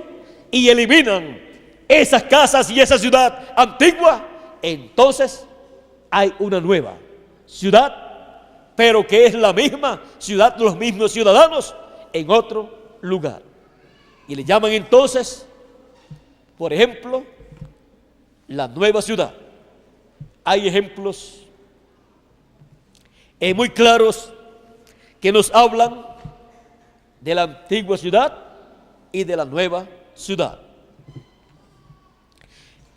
y eliminan esas casas y esa ciudad antigua, entonces hay una nueva ciudad, pero que es la misma ciudad de los mismos ciudadanos en otro lugar. Y le llaman entonces, por ejemplo, la nueva ciudad. Hay ejemplos muy claros que nos hablan de la antigua ciudad y de la nueva ciudad.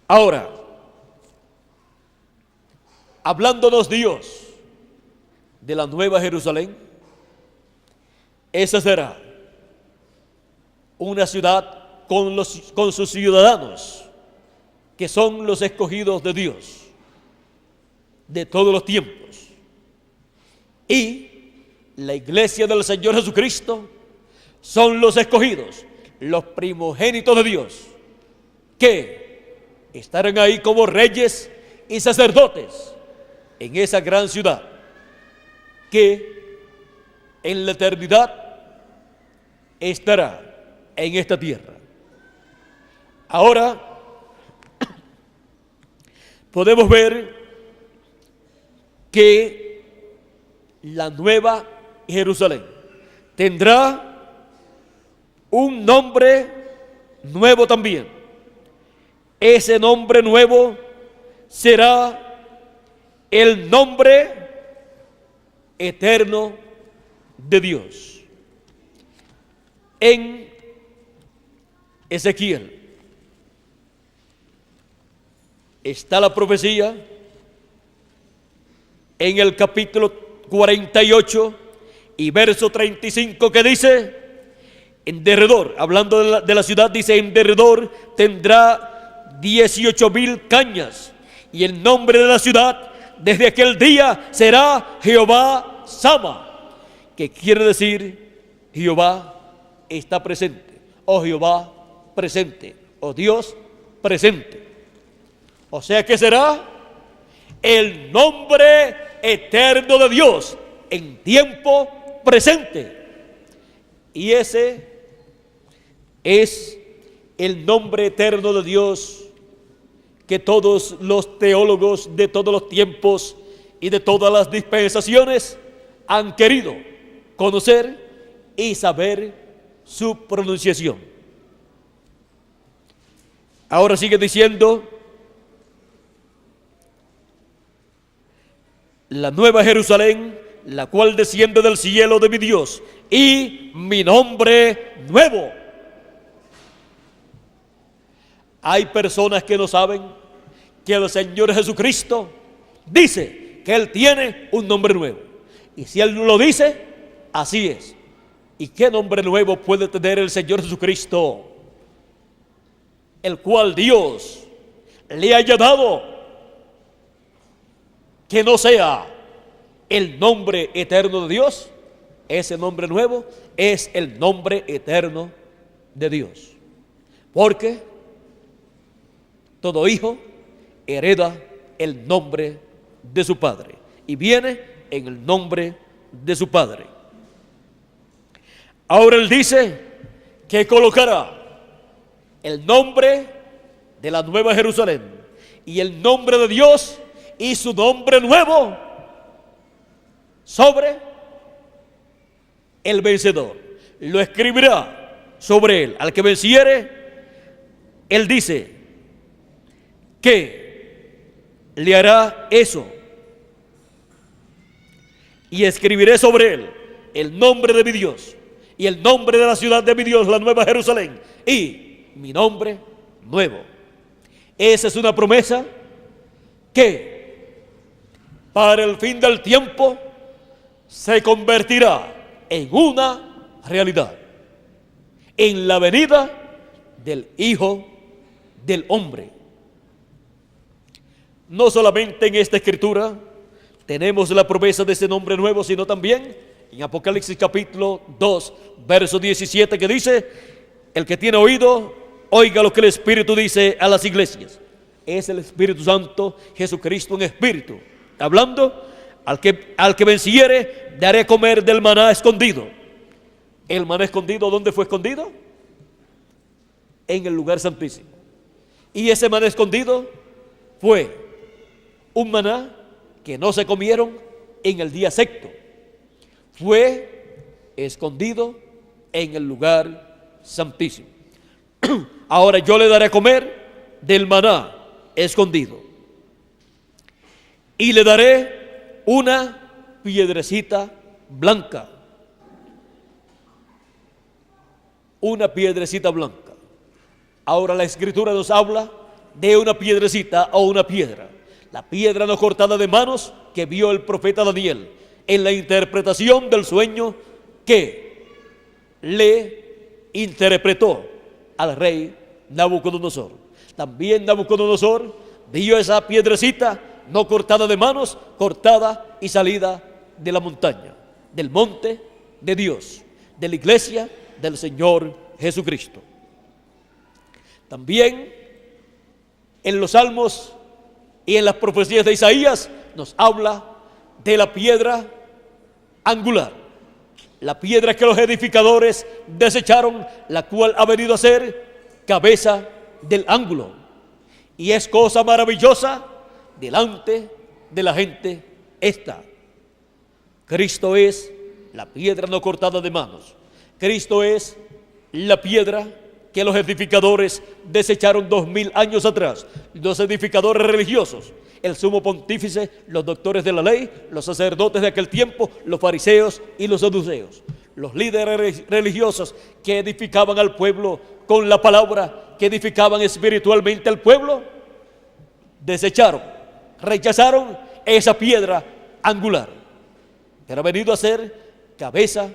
Ahora, hablándonos Dios de la nueva Jerusalén, esa será una ciudad con sus ciudadanos, que son los escogidos de Dios de todos los tiempos. Y la iglesia del Señor Jesucristo son los escogidos, los primogénitos de Dios, que estarán ahí como reyes y sacerdotes en esa gran ciudad, que en la eternidad estará en esta tierra. Ahora podemos ver que la nueva Jerusalén tendrá un nombre nuevo también. Ese nombre nuevo será el nombre eterno de Dios. En Ezequiel está la profecía en el capítulo 48 y verso 35 que dice: en derredor, hablando de la ciudad, dice: en derredor tendrá 18,000 cañas, y el nombre de la ciudad desde aquel día será Jehová Sama, que quiere decir Jehová está presente, o Jehová presente, o Dios presente. O sea que será el nombre eterno de Dios en tiempo presente. Y ese es el nombre eterno de Dios que todos los teólogos de todos los tiempos y de todas las dispensaciones han querido conocer y saber su pronunciación. Ahora sigue diciendo: la nueva Jerusalén, la cual desciende del cielo de mi Dios, y mi nombre nuevo. Hay personas que no saben que el Señor Jesucristo dice que Él tiene un nombre nuevo. Y si Él lo dice, así es. ¿Y qué nombre nuevo puede tener el Señor Jesucristo? El cual Dios le haya dado, que no sea el nombre eterno de Dios. Ese nombre nuevo es el nombre eterno de Dios. Porque todo hijo hereda el nombre de su padre y viene en el nombre de su padre. Ahora Él dice que colocará el nombre de la nueva Jerusalén y el nombre de Dios y su nombre nuevo sobre el vencedor. Lo escribirá sobre él. Al que venciere, Él dice que le hará eso. Y escribiré sobre él el nombre de mi Dios y el nombre de la ciudad de mi Dios, la nueva Jerusalén, y mi nombre nuevo. Esa es una promesa que para el fin del tiempo se convertirá en una realidad, en la venida del Hijo del Hombre. No solamente en esta escritura tenemos la promesa de ese nombre nuevo, sino también en Apocalipsis capítulo 2, verso 17, que dice: el que tiene oído, oiga lo que el Espíritu dice a las iglesias. Es el Espíritu Santo, Jesucristo en espíritu, hablando: al que venciere, daré comer del maná escondido. El maná escondido, ¿dónde fue escondido? En el lugar santísimo. Y ese maná escondido fue un maná que no se comieron en el día sexto. Fue escondido en el lugar santísimo. Ahora yo le daré a comer del maná escondido. Y le daré una piedrecita blanca. Una piedrecita blanca. Ahora la Escritura nos habla de una piedrecita o una piedra. La piedra no cortada de manos que vio el profeta Daniel en la interpretación del sueño que le interpretó al rey Nabucodonosor. También Nabucodonosor vio esa piedrecita no cortada de manos, cortada y salida de la montaña, del monte de Dios, de la iglesia del Señor Jesucristo. También en los salmos y en las profecías de Isaías nos habla de la piedra angular, la piedra que los edificadores desecharon, la cual ha venido a ser cabeza del ángulo, y es cosa maravillosa delante de la gente esta. Cristo es la piedra no cortada de manos. Cristo es la piedra que los edificadores desecharon 2000 años atrás. Los edificadores religiosos, el sumo pontífice, los doctores de la ley, los sacerdotes de aquel tiempo, los fariseos y los saduceos. los líderes religiosos que edificaban al pueblo con la palabra, que edificaban espiritualmente al pueblo, desecharon, rechazaron esa piedra angular, que ha venido a ser cabeza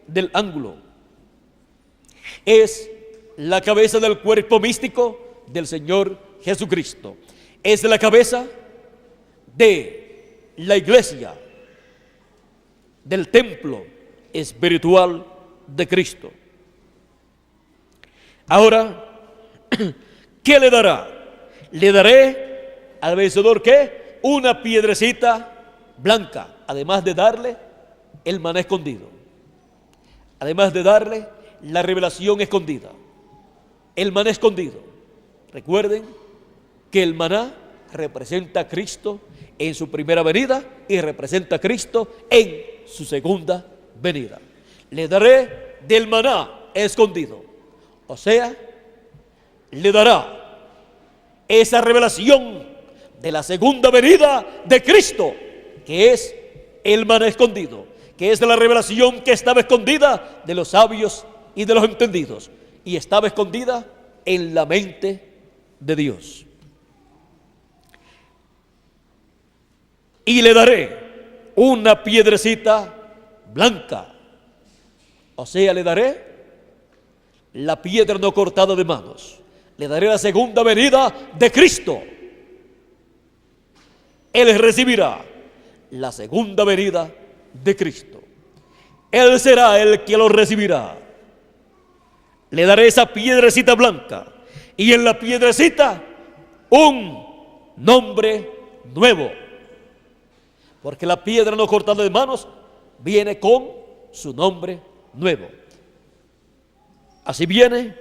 del ángulo. Es la cabeza del cuerpo místico del Señor Jesucristo. Es la cabeza de la iglesia, del templo espiritual de Cristo. Ahora, ¿qué le dará? Le daré al vencedor, ¿qué? Una piedrecita blanca, además de darle el maná escondido, además de darle la revelación escondida, el maná escondido. Recuerden que el maná representa a Cristo en su primera venida y representa a Cristo en su segunda venida. Le daré del maná escondido, o sea, le dará esa revelación de la segunda venida de Cristo, que es el maná escondido, que es la revelación que estaba escondida de los sabios y de los entendidos, y estaba escondida en la mente de Dios. Y le daré una piedrecita blanca, o sea, le daré la piedra no cortada de manos, le daré la segunda venida de Cristo. Él recibirá la segunda venida de Cristo. Él será el que lo recibirá. Le daré esa piedrecita blanca y en la piedrecita un nombre nuevo, porque la piedra no cortada de manos viene con su nombre nuevo. Así viene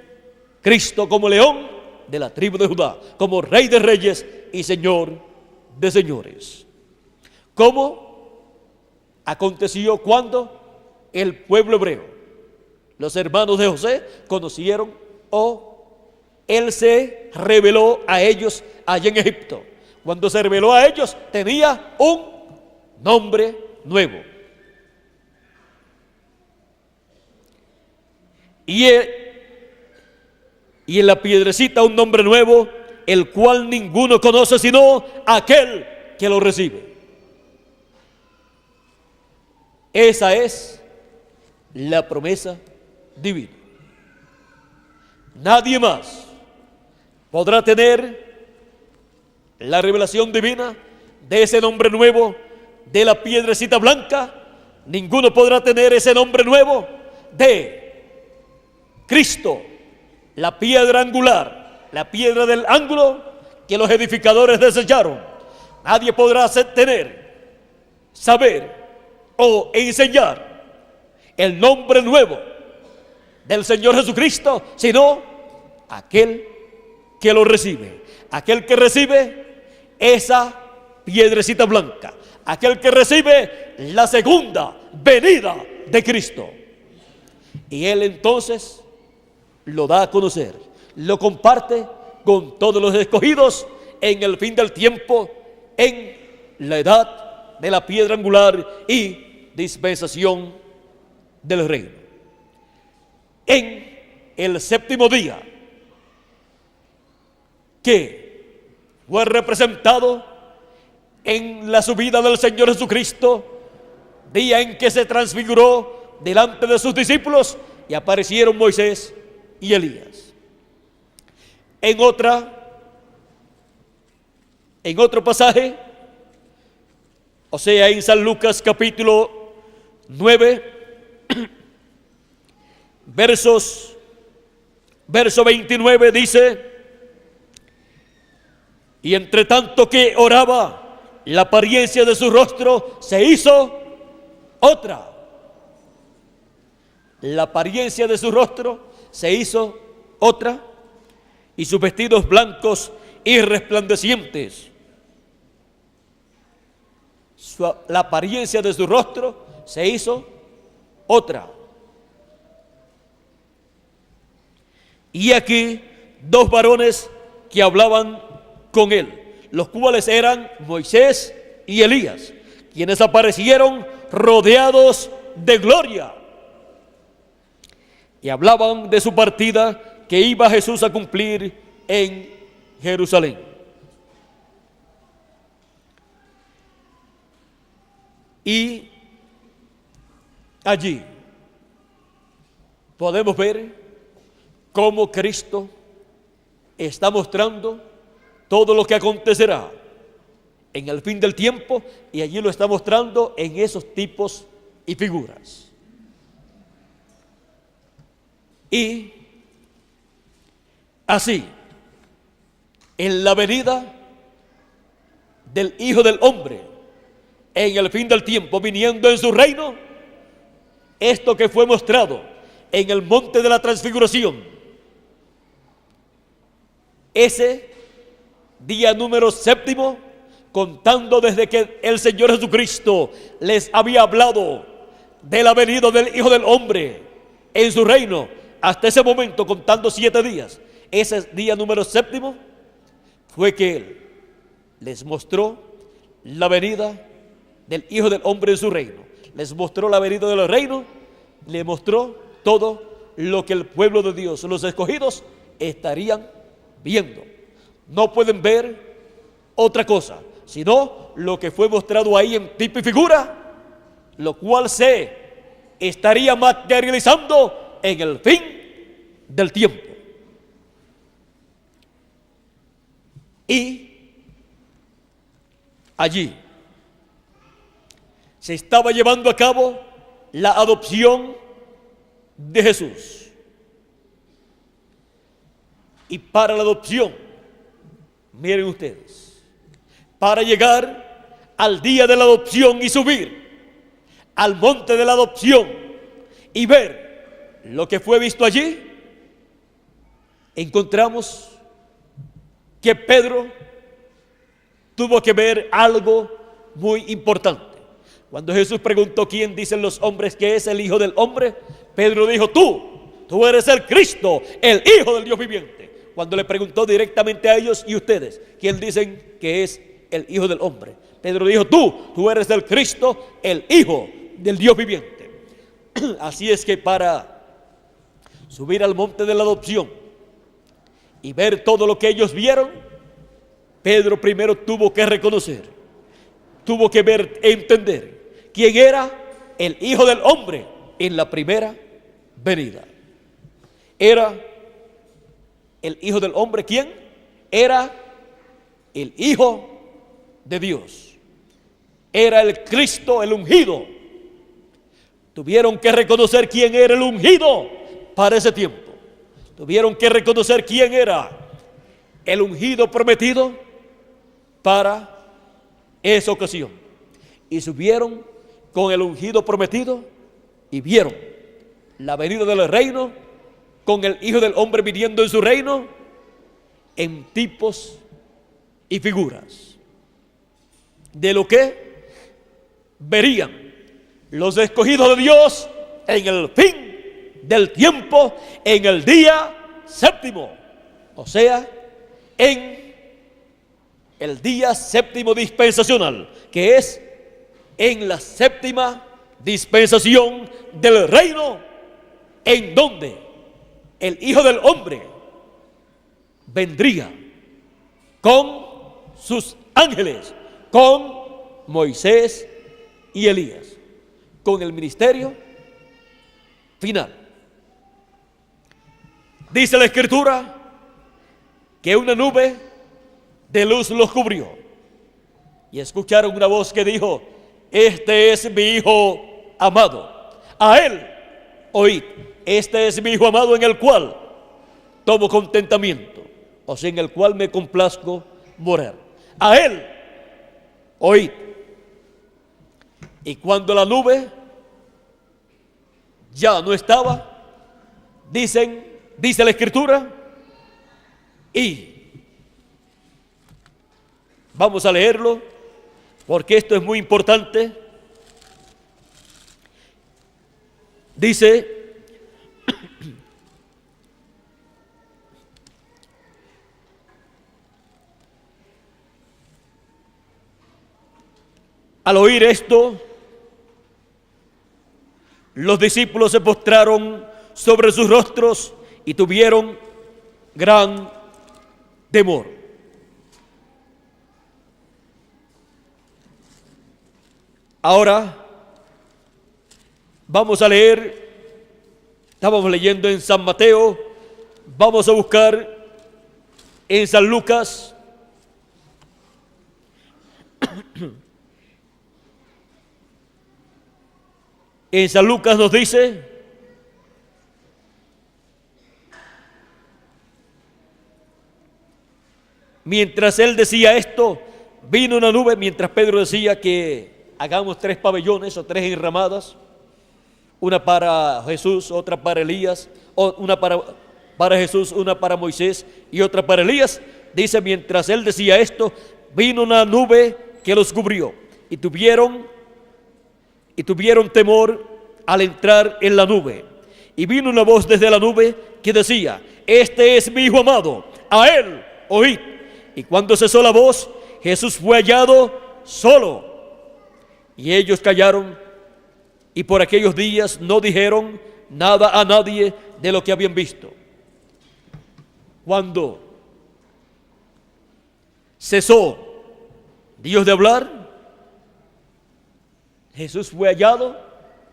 Cristo como león de la tribu de Judá, como Rey de reyes y Señor de señores. ¿Cómo aconteció cuando el pueblo hebreo, los hermanos de José, conocieron o él se reveló a ellos allá en Egipto? Cuando se reveló a ellos tenía un nombre nuevo. Y en la piedrecita un nombre nuevo, el cual ninguno conoce sino aquel que lo recibe. Esa es la promesa divina. Nadie más podrá tener la revelación divina de ese nombre nuevo, de la piedrecita blanca. Ninguno podrá tener ese nombre nuevo de Cristo, la piedra angular, la piedra del ángulo que los edificadores desecharon. Nadie podrá tener, saber o enseñar el nombre nuevo del Señor Jesucristo, sino aquel que lo recibe, aquel que recibe esa piedrecita blanca, aquel que recibe la segunda venida de Cristo. Y Él entonces lo da a conocer, lo comparte con todos los escogidos en el fin del tiempo, en la edad de la piedra angular y dispensación del reino. En el séptimo día, que fue representado en la subida del Señor Jesucristo, día en que se transfiguró delante de sus discípulos y aparecieron Moisés y Elías. En otro pasaje, o sea, en San Lucas capítulo 9, verso 29 dice: y entre tanto que oraba, la apariencia de su rostro se hizo otra. La apariencia de su rostro se hizo otra, y sus vestidos blancos y resplandecientes. La apariencia de su rostro se hizo otra. Y aquí dos varones que hablaban con él, los cuales eran Moisés y Elías, quienes aparecieron rodeados de gloria y hablaban de su partida que iba Jesús a cumplir en Jerusalén. Y allí podemos ver cómo Cristo está mostrando todo lo que acontecerá en el fin del tiempo, y allí lo está mostrando en esos tipos y figuras. Y así, en la venida del Hijo del Hombre, en el fin del tiempo, viniendo en su reino, esto que fue mostrado en el monte de la transfiguración, ese día número 7, contando desde que el Señor Jesucristo les había hablado de la venida del Hijo del Hombre en su reino, hasta ese momento, contando 7 días, ese día número 7 fue que Él les mostró la venida del Hijo del Hombre en su reino. Les mostró la venida del reino, les mostró todo lo que el pueblo de Dios, los escogidos, estarían viendo. No pueden ver otra cosa, sino lo que fue mostrado ahí en tipo y figura, lo cual se estaría materializando en el fin del tiempo. Y allí se estaba llevando a cabo la adopción de Jesús. Y para la adopción, miren ustedes, para llegar al día de la adopción y subir al monte de la adopción y ver lo que fue visto allí, encontramos que Pedro tuvo que ver algo muy importante. Cuando Jesús preguntó quién dicen los hombres que es el Hijo del Hombre, Pedro dijo: tú eres el Cristo, el Hijo del Dios viviente. Cuando le preguntó directamente a ellos: ¿y ustedes quién dicen que es el Hijo del Hombre? Pedro dijo: tú eres el Cristo, el Hijo del Dios viviente. Así es que para subir al monte de la adopción y ver todo lo que ellos vieron, Pedro primero tuvo que reconocer, tuvo que ver, entender quién era el Hijo del Hombre en la primera venida. Era el Hijo del Hombre, ¿quién? Era el Hijo de Dios. Era el Cristo, el ungido. Tuvieron que reconocer quién era el ungido para ese tiempo. Tuvieron que reconocer quién era el ungido prometido para esa ocasión. Y subieron con el ungido prometido y vieron la venida del reino con el Hijo del Hombre viniendo en su reino en tipos y figuras de lo que verían los escogidos de Dios en el fin del tiempo, en el día 7, o sea, en el día 7 dispensacional, que es en la 7ª dispensación del reino, en donde el Hijo del Hombre vendría con sus ángeles, con Moisés y Elías, con el ministerio final. Dice la Escritura que una nube de luz los cubrió y escucharon una voz que dijo: este es mi Hijo amado, a él oíd. Este es mi Hijo amado, en el cual tomo contentamiento, o sea, en el cual me complazco morar. A él oíd. Y cuando la nube ya no estaba, dice la Escritura, y vamos a leerlo porque esto es muy importante. Dice: al oír esto, los discípulos se postraron sobre sus rostros y tuvieron gran temor. Ahora vamos a leer, estábamos leyendo en San Mateo, vamos a buscar en San Lucas. En San Lucas nos dice: mientras él decía esto, vino una nube, mientras Pedro decía que hagamos 3 pabellones o 3 enramadas, una para Jesús, otra para Elías, una para Jesús, una para Moisés y otra para Elías. Dice, mientras él decía esto, vino una nube que los cubrió y tuvieron temor al entrar en la nube. Y vino una voz desde la nube que decía: este es mi Hijo amado, a él oíd. Y cuando cesó la voz, Jesús fue hallado solo. Y ellos callaron, y por aquellos días no dijeron nada a nadie de lo que habían visto. Cuando cesó Dios de hablar, Jesús fue hallado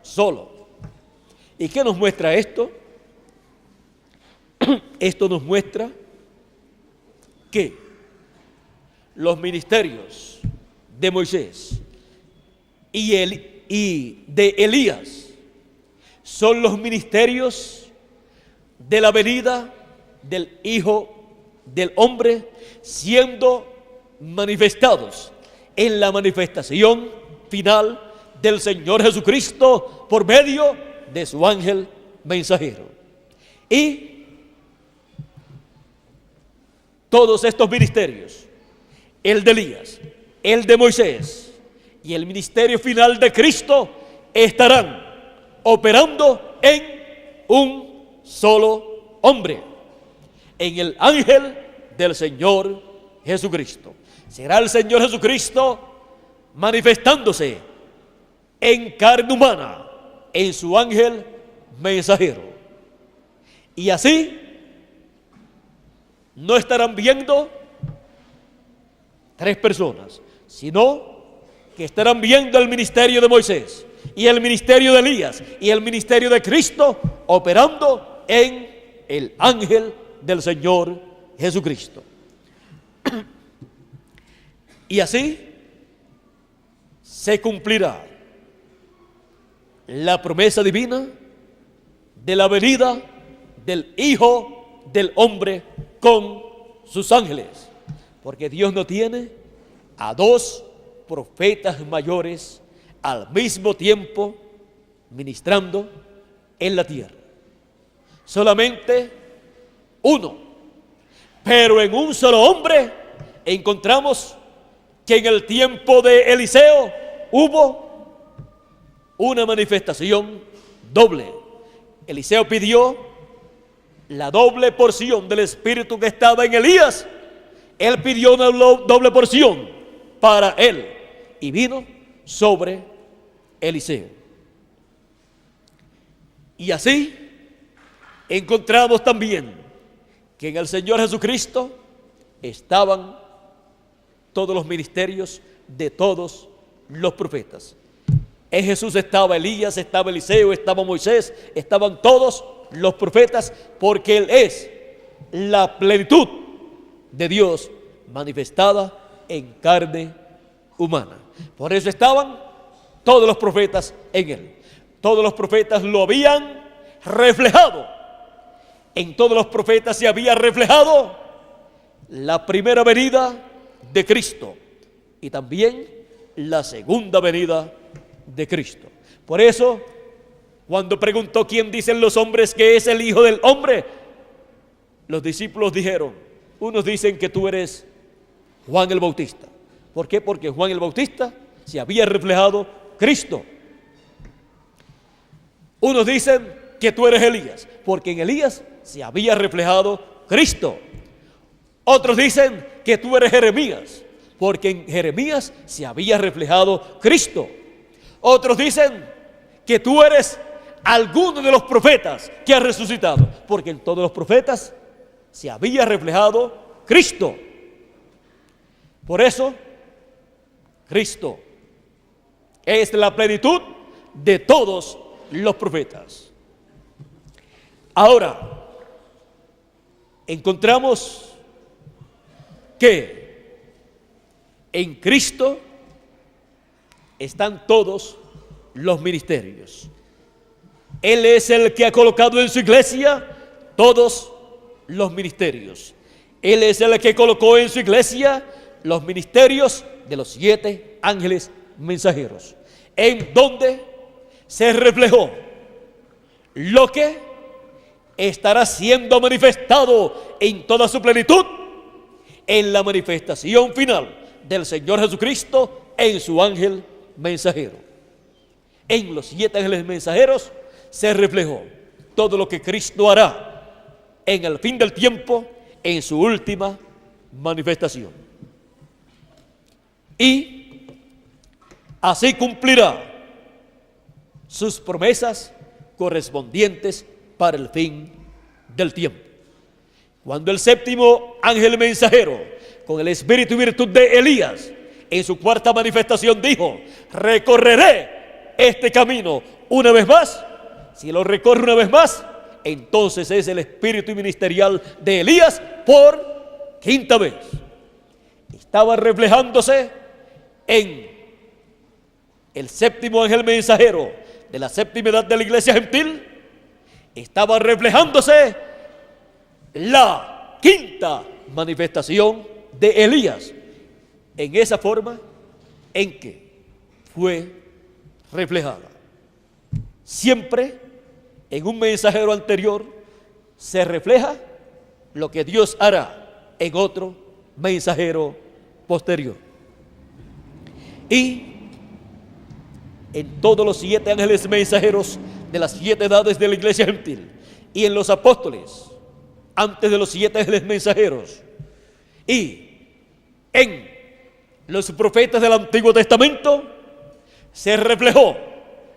solo. ¿Y qué nos muestra esto? Esto nos muestra que los ministerios de Moisés y de Elías son los ministerios de la venida del Hijo del Hombre, siendo manifestados en la manifestación final del Señor Jesucristo por medio de su ángel mensajero. Y todos estos ministerios, el de Elías, el de Moisés y el ministerio final de Cristo, estarán operando en un solo hombre, en el ángel del Señor Jesucristo. Será el Señor Jesucristo manifestándose en carne humana, en su ángel mensajero. Y así no estarán viendo 3 personas, sino que estarán viendo el ministerio de Moisés y el ministerio de Elías y el ministerio de Cristo operando en el ángel del Señor Jesucristo. Y así se cumplirá la promesa divina de la venida del Hijo del Hombre con sus ángeles, porque Dios no tiene a 2 profetas mayores al mismo tiempo ministrando en la tierra, solamente uno. Pero en un solo hombre encontramos que en el tiempo de Eliseo hubo una manifestación doble. Eliseo pidió la doble porción del espíritu que estaba en Elías. Él pidió una doble porción para él y vino sobre Eliseo. Y así encontramos también que en el Señor Jesucristo estaban todos los ministerios de todos los profetas. En Jesús estaba Elías, estaba Eliseo, estaba Moisés, estaban todos los profetas, porque Él es la plenitud de Dios manifestada en carne humana. Por eso estaban todos los profetas en Él. Todos los profetas lo habían reflejado. En todos los profetas se había reflejado la primera venida de Cristo y también la segunda venida de Cristo. Por eso, cuando preguntó quién dicen los hombres que es el Hijo del Hombre, los discípulos dijeron, unos dicen que tú eres Juan el Bautista. ¿Por qué? Porque Juan el Bautista se había reflejado Cristo. Unos dicen que tú eres Elías, porque en Elías se había reflejado Cristo. Otros dicen que tú eres Jeremías, porque en Jeremías se había reflejado Cristo. Otros dicen que tú eres alguno de los profetas que ha resucitado, porque en todos los profetas se había reflejado Cristo. Por eso, Cristo es la plenitud de todos los profetas. Ahora, encontramos que en Cristo están todos los ministerios. Él es el que ha colocado en su iglesia todos los ministerios. Él es el que colocó en su iglesia los ministerios de los 7 ángeles mensajeros, en donde se reflejó lo que estará siendo manifestado en toda su plenitud en la manifestación final del Señor Jesucristo en su ángel mensajero. En los 7 ángeles mensajeros se reflejó todo lo que Cristo hará en el fin del tiempo, en su última manifestación. Y así cumplirá sus promesas correspondientes para el fin del tiempo. Cuando el 7º ángel mensajero, con el espíritu y virtud de Elías, en su 4ª manifestación dijo: recorreré este camino una vez más. Si lo recorre una vez más, entonces es el espíritu ministerial de Elías por 5ª vez. Estaba reflejándose en el 7º ángel mensajero de la 7ª edad de la iglesia gentil. Estaba reflejándose la 5ª manifestación de Elías, en esa forma en que fue reflejada. Siempre en un mensajero anterior se refleja lo que Dios hará en otro mensajero posterior. Y en todos los 7 ángeles mensajeros de las 7 edades de la iglesia gentil, y en los apóstoles antes de los 7 ángeles mensajeros, y en los profetas del Antiguo Testamento, se reflejó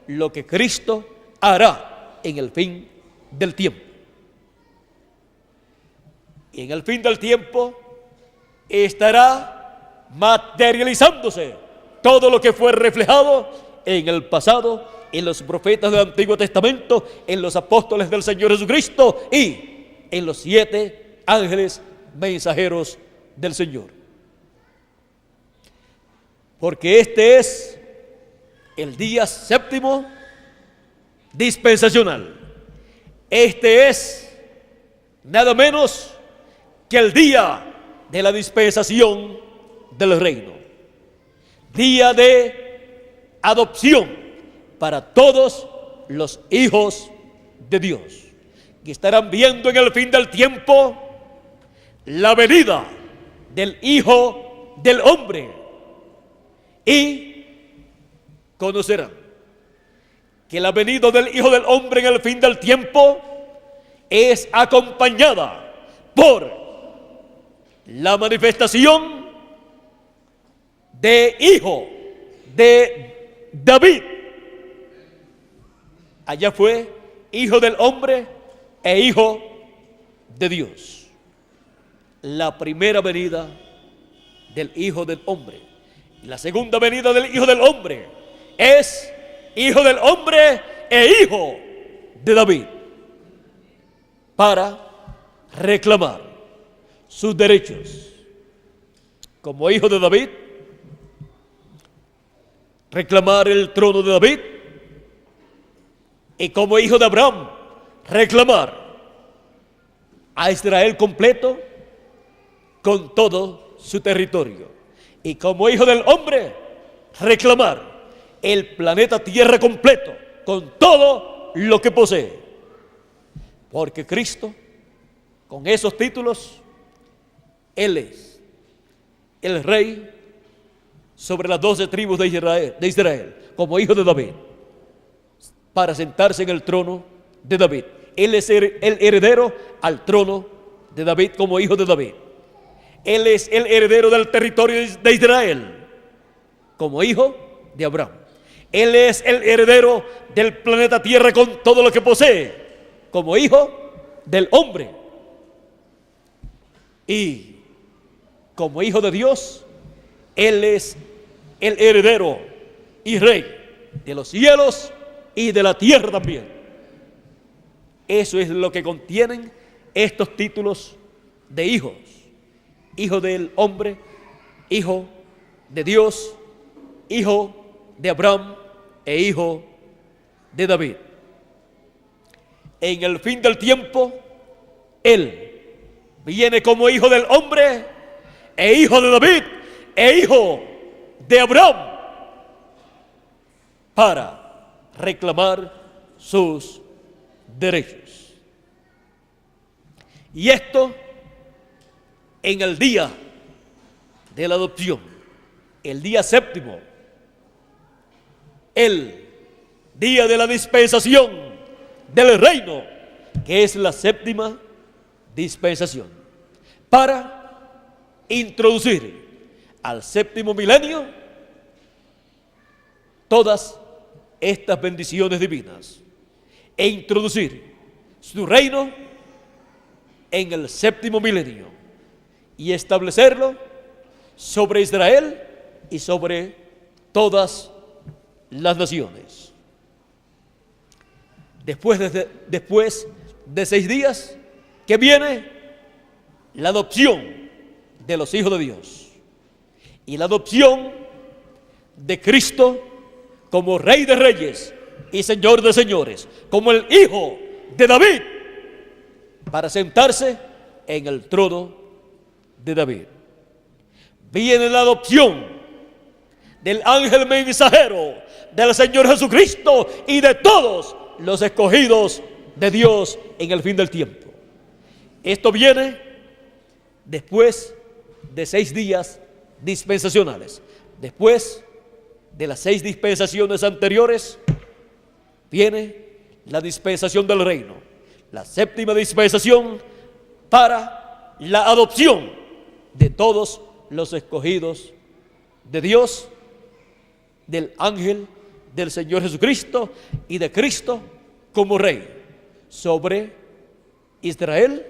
lo que Cristo hará en el fin del tiempo. Y en el fin del tiempo estará materializándose todo lo que fue reflejado en el pasado, en los profetas del Antiguo Testamento, en los apóstoles del Señor Jesucristo y en los 7 ángeles mensajeros del Señor. Porque este es el día 7º dispensacional. Este es nada menos que el día de la dispensación del reino. Día de adopción para todos los hijos de Dios, que estarán viendo en el fin del tiempo la venida del Hijo del Hombre, y conocerán que la venida del Hijo del Hombre en el fin del tiempo es acompañada por la manifestación de Hijo de David. Allá fue Hijo del Hombre e Hijo de Dios. La primera venida del Hijo del Hombre. La segunda venida del Hijo del Hombre es Hijo del Hombre e Hijo de David, para reclamar sus derechos. Como hijo de David, reclamar el trono de David, y como hijo de Abraham, reclamar a Israel completo con todo su territorio. Y como hijo del hombre, reclamar el planeta Tierra completo con todo lo que posee. Porque Cristo, con esos títulos, Él es el rey sobre las 12 tribus de Israel, como hijo de David, para sentarse en el trono de David. Él es el heredero al trono de David como hijo de David. Él es el heredero del territorio de Israel como hijo de Abraham. Él es el heredero del planeta Tierra con todo lo que posee, como hijo del hombre. Y como hijo de Dios, Él es el heredero y rey de los cielos y de la tierra también. Eso es lo que contienen estos títulos de hijos. Hijo del hombre, hijo de Dios, hijo de Abraham e hijo de David. En el fin del tiempo, Él viene como hijo del hombre e hijo de David e hijo de Abraham para reclamar sus derechos. Y esto en el día de la adopción, el día séptimo, el día de la dispensación del reino, que es la séptima dispensación, para introducir al séptimo milenio todas estas bendiciones divinas e introducir su reino en el séptimo milenio y establecerlo sobre Israel y sobre todas las naciones. Después de 6 días que viene la adopción de los hijos de Dios y la adopción de Cristo como Rey de Reyes y Señor de Señores, como el Hijo de David, para sentarse en el trono de David. Viene la adopción del ángel mensajero del Señor Jesucristo y de todos los escogidos de Dios en el fin del tiempo. Esto viene después de 6 días dispensacionales. Después de las 6 dispensaciones anteriores, viene la dispensación del reino, la séptima dispensación para la adopción de todos los escogidos de Dios, del ángel del Señor Jesucristo y de Cristo como Rey sobre Israel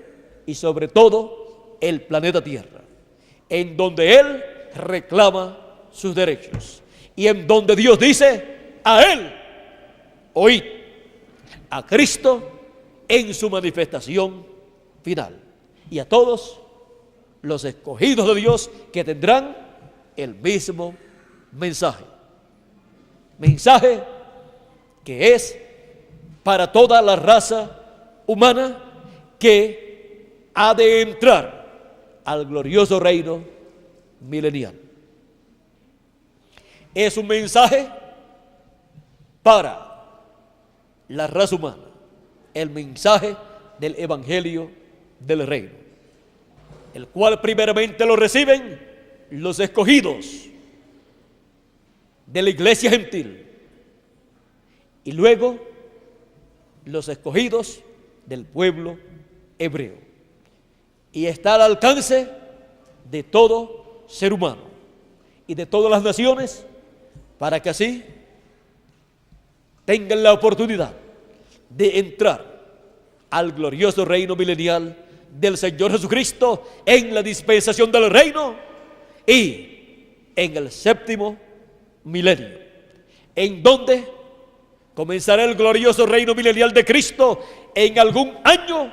y sobre todo el planeta Tierra, en donde Él reclama sus derechos y en donde Dios dice: a Él oíd, a Cristo en su manifestación final, y a todos los escogidos de Dios que tendrán el mismo mensaje que es para toda la raza humana que ha de entrar al glorioso reino milenial. Es un mensaje para la raza humana, el mensaje del evangelio del reino, el cual primeramente lo reciben los escogidos de la iglesia gentil y luego los escogidos del pueblo hebreo, y está al alcance de todo ser humano y de todas las naciones, para que así tengan la oportunidad de entrar al glorioso reino milenial del Señor Jesucristo en la dispensación del reino y en el séptimo milenio, en donde comenzará el glorioso reino milenial de Cristo en algún año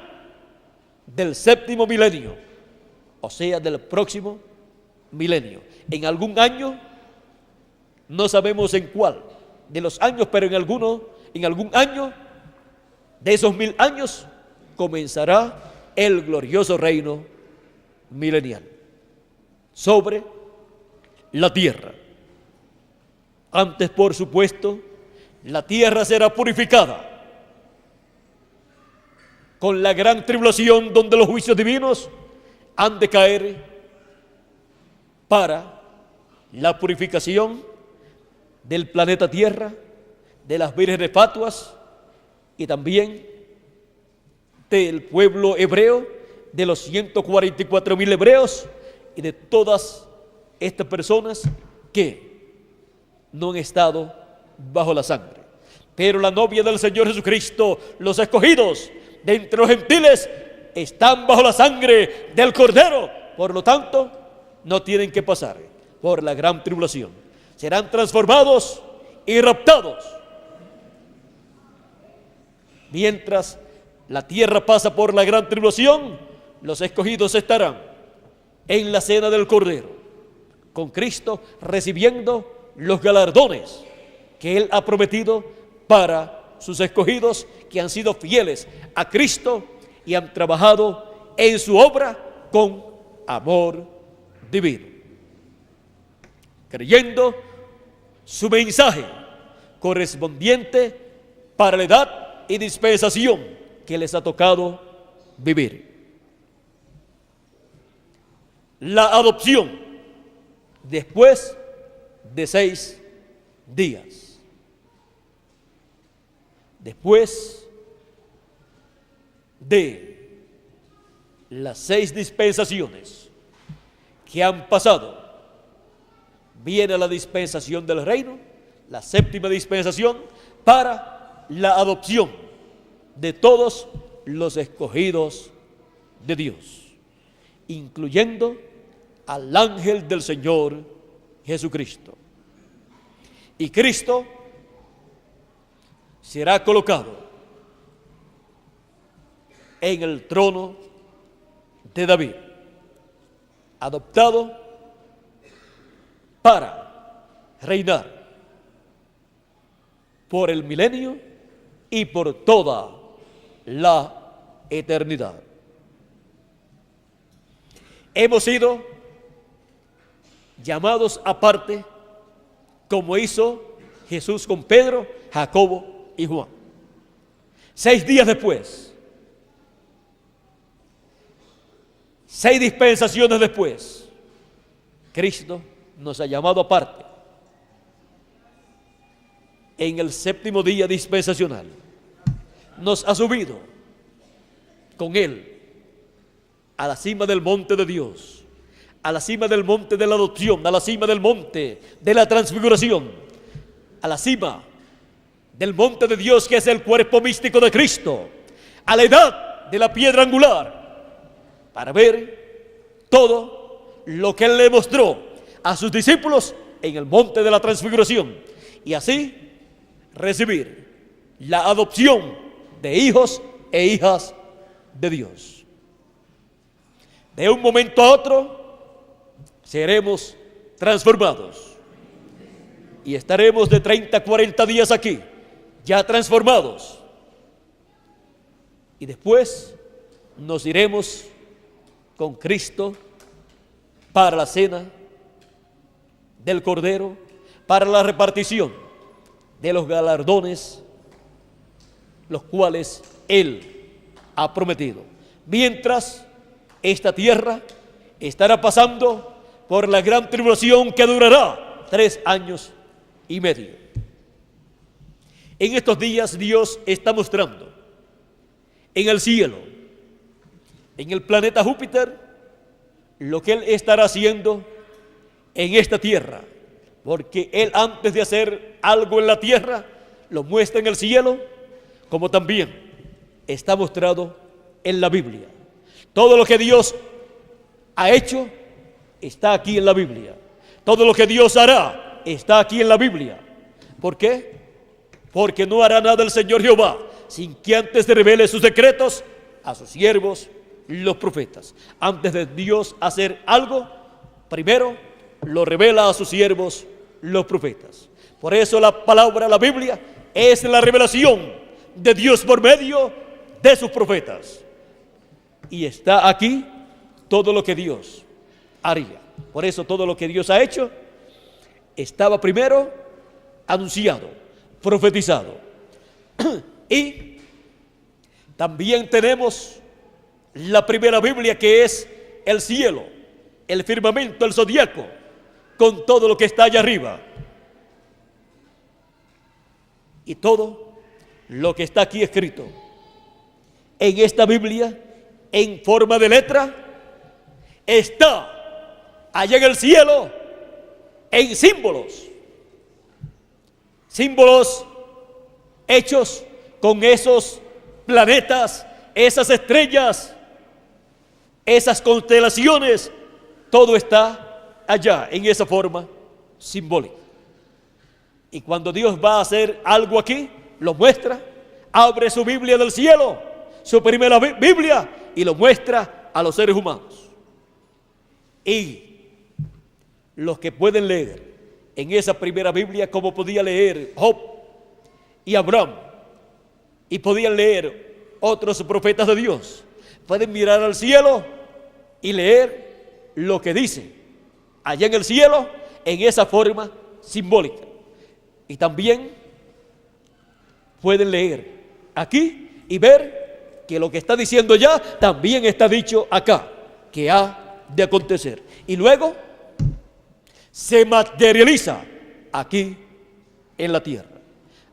del séptimo milenio, o sea, del próximo milenio. En algún año, no sabemos en cuál de los años, pero en algún año de esos 1000 años comenzará el glorioso reino milenial sobre la tierra. Antes, por supuesto, la tierra será purificada con la gran tribulación, donde los juicios divinos han de caer para la purificación del planeta Tierra, de las vírgenes fatuas y también del pueblo hebreo, de los 144,000 hebreos y de todas estas personas que no han estado bajo la sangre. Pero la novia del Señor Jesucristo, los escogidos de entre los gentiles, están bajo la sangre del Cordero. Por lo tanto, no tienen que pasar por la gran tribulación. Serán transformados y raptados. Mientras la tierra pasa por la gran tribulación, los escogidos estarán en la cena del Cordero, con Cristo recibiendo los galardones que Él ha prometido para sus escogidos que han sido fieles a Cristo y han trabajado en su obra con amor divino, creyendo su mensaje correspondiente para la edad y dispensación que les ha tocado vivir. La adopción después de 6 días. Después de las 6 dispensaciones que han pasado, viene la dispensación del reino, la 7ª dispensación, para la adopción de todos los escogidos de Dios, incluyendo al ángel del Señor Jesucristo. Y Cristo será colocado en el trono de David, adoptado para reinar por el milenio y por toda la eternidad. Hemos sido llamados aparte, como hizo Jesús con Pedro, Jacobo y Juan. 6 días después, 6 dispensaciones después, Cristo nos ha llamado aparte. En el 7º día dispensacional, nos ha subido con Él a la cima del monte de Dios, a la cima del monte de la adopción, a la cima del monte de la transfiguración, a la cima del monte de Dios, que es el cuerpo místico de Cristo, a la edad de la piedra angular, para ver todo lo que Él le mostró a sus discípulos en el monte de la transfiguración, y así recibir la adopción de hijos e hijas de Dios. De un momento a otro seremos transformados y estaremos de 30 a 40 días aquí, ya transformados, y después nos iremos con Cristo para la cena del Cordero, para la repartición de los galardones, los cuales Él ha prometido. Mientras esta tierra estará pasando por la gran tribulación que durará 3 años y medio. En estos días Dios está mostrando en el cielo, en el planeta Júpiter, lo que Él estará haciendo en esta tierra, porque Él, antes de hacer algo en la tierra, lo muestra en el cielo, como también está mostrado en la Biblia. Todo lo que Dios ha hecho está aquí en la Biblia. Todo lo que Dios hará está aquí en la Biblia. ¿Por qué? Porque no hará nada el Señor Jehová sin que antes de revele sus secretos a sus siervos, los profetas. Antes de Dios hacer algo, primero lo revela a sus siervos, los profetas. Por eso la palabra, la Biblia, es la revelación de Dios por medio de sus profetas. Y está aquí todo lo que Dios haría. Por eso todo lo que Dios ha hecho estaba primero anunciado, profetizado. Y también tenemos la primera Biblia, que es el cielo, el firmamento, el zodiaco, con todo lo que está allá arriba. Y todo lo que está aquí escrito en esta Biblia, en forma de letra, está allá en el cielo, en símbolos. símbolos hechos con esos planetas, esas estrellas, esas constelaciones, todo está allá en esa forma simbólica. Y cuando Dios va a hacer algo aquí, lo muestra, abre su Biblia del cielo, su primera Biblia, y lo muestra a los seres humanos. Y los que pueden leer en esa primera Biblia, como podía leer Job y Abraham, y podían leer otros profetas de Dios, pueden mirar al cielo y leer lo que dice allá en el cielo en esa forma simbólica. Y también pueden leer aquí y ver que lo que está diciendo ya también está dicho acá, que ha de acontecer. Y luego se materializa aquí en la tierra.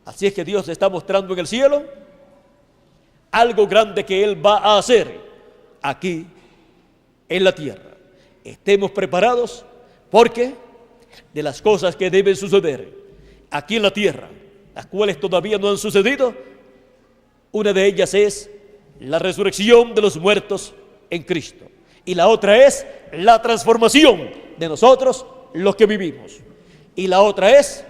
Así es que Dios está mostrando en el cielo algo grande que Él va a hacer aquí en la tierra. Estemos preparados, porque de las cosas que deben suceder aquí en la tierra, las cuales todavía no han sucedido, una de ellas es la resurrección de los muertos en Cristo, y la otra es la transformación de nosotros los que vivimos, y la otra es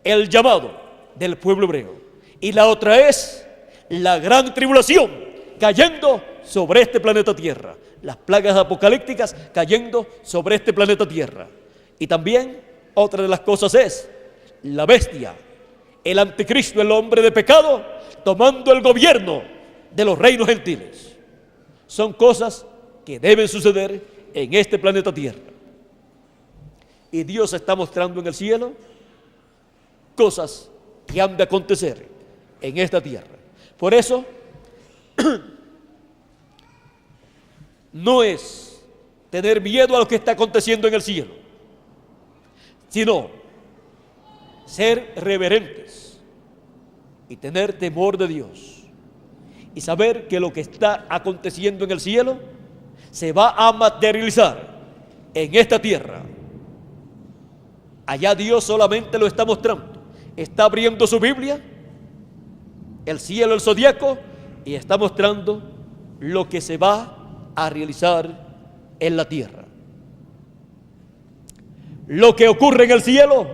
el llamado del pueblo hebreo, y la otra es la gran tribulación cayendo sobre este planeta Tierra, las plagas apocalípticas cayendo sobre este planeta Tierra. Y también otra de las cosas es la bestia, el anticristo, el hombre de pecado, tomando el gobierno de los reinos gentiles. Son cosas que deben suceder en este planeta Tierra. Y Dios está mostrando en el cielo cosas que han de acontecer en esta tierra. Por eso, no es tener miedo a lo que está aconteciendo en el cielo, sino ser reverentes y tener temor de Dios y saber que lo que está aconteciendo en el cielo se va a materializar en esta tierra. Allá Dios solamente lo está mostrando, está abriendo su Biblia, el cielo, el zodiaco, y está mostrando lo que se va a realizar en la tierra. Lo que ocurre en el cielo,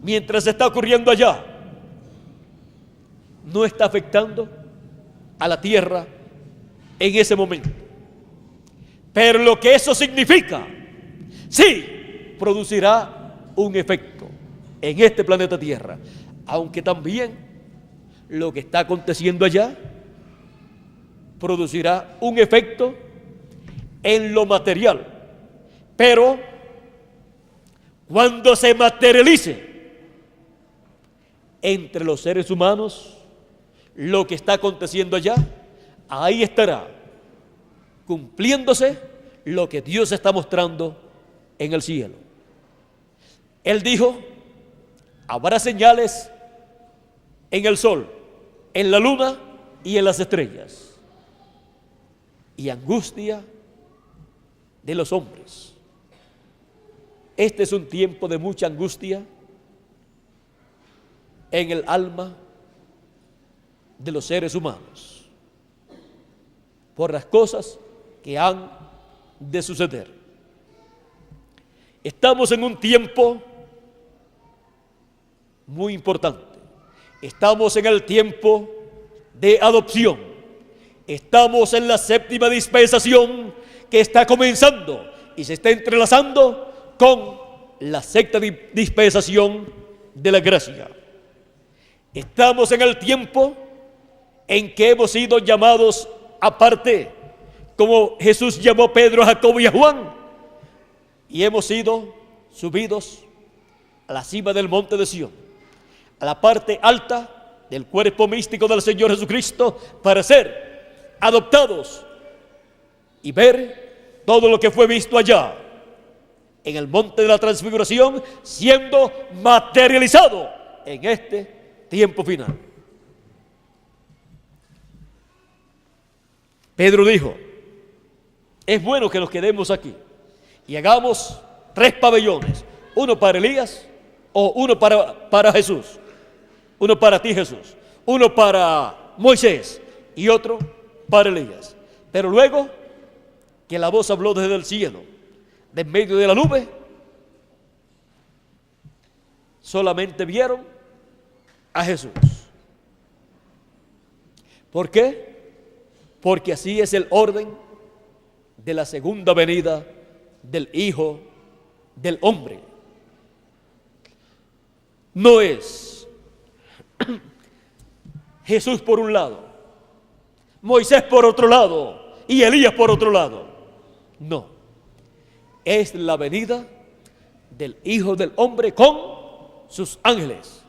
mientras está ocurriendo allá, no está afectando a la tierra en ese momento. Pero lo que eso significa, sí, producirá un efecto en este planeta Tierra, aunque también lo que está aconteciendo allá producirá un efecto en lo material. Pero cuando se materialice entre los seres humanos lo que está aconteciendo allá, ahí estará cumpliéndose lo que Dios está mostrando en el cielo. Él dijo: habrá señales en el sol, en la luna y en las estrellas, y angustia de los hombres. Este es un tiempo de mucha angustia en el alma de los seres humanos por las cosas que han de suceder. Estamos en un tiempo muy importante. Estamos en el tiempo de adopción. Estamos en la séptima dispensación que está comenzando y se está entrelazando con la sexta dispensación de la gracia. Estamos en el tiempo en que hemos sido llamados aparte, como Jesús llamó a Pedro, a Jacobo y a Juan, y hemos sido subidos a la cima del monte de Sión, a la parte alta del cuerpo místico del Señor Jesucristo, para ser adoptados y ver todo lo que fue visto allá en el monte de la transfiguración siendo materializado en este tiempo final. Pedro dijo: es bueno que nos quedemos aquí y hagamos 3 pabellones, uno para Elías, o uno para Jesús, uno para ti Jesús, uno para Moisés y otro para Elías. Pero luego que la voz habló desde el cielo, de en medio de la nube, solamente vieron a Jesús. ¿Por qué? Porque así es el orden de la segunda venida del Hijo del Hombre. No es Jesús por un lado, Moisés por otro lado y Elías por otro lado. No, es la venida del Hijo del Hombre con sus ángeles,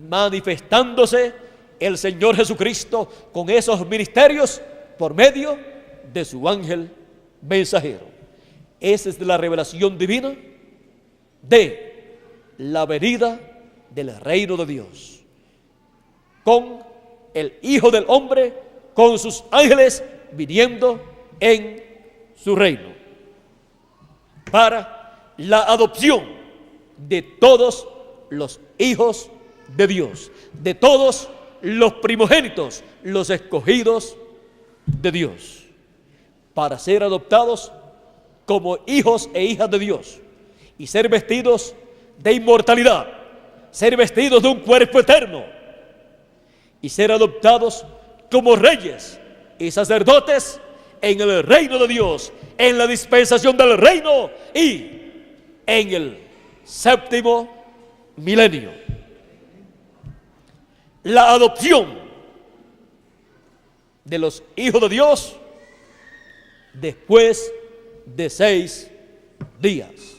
manifestándose el Señor Jesucristo con esos ministerios por medio de su ángel mensajero. Esa es la revelación divina de la venida del reino de Dios, con el Hijo del Hombre, con sus ángeles viniendo en su reino, para la adopción de todos los hijos de Dios, de todos los primogénitos, los escogidos de Dios, para ser adoptados como hijos e hijas de Dios y ser vestidos de inmortalidad, ser vestidos de un cuerpo eterno y ser adoptados como reyes y sacerdotes en el reino de Dios, en la dispensación del reino y en el séptimo milenio. La adopción de los hijos de Dios después de 6 días.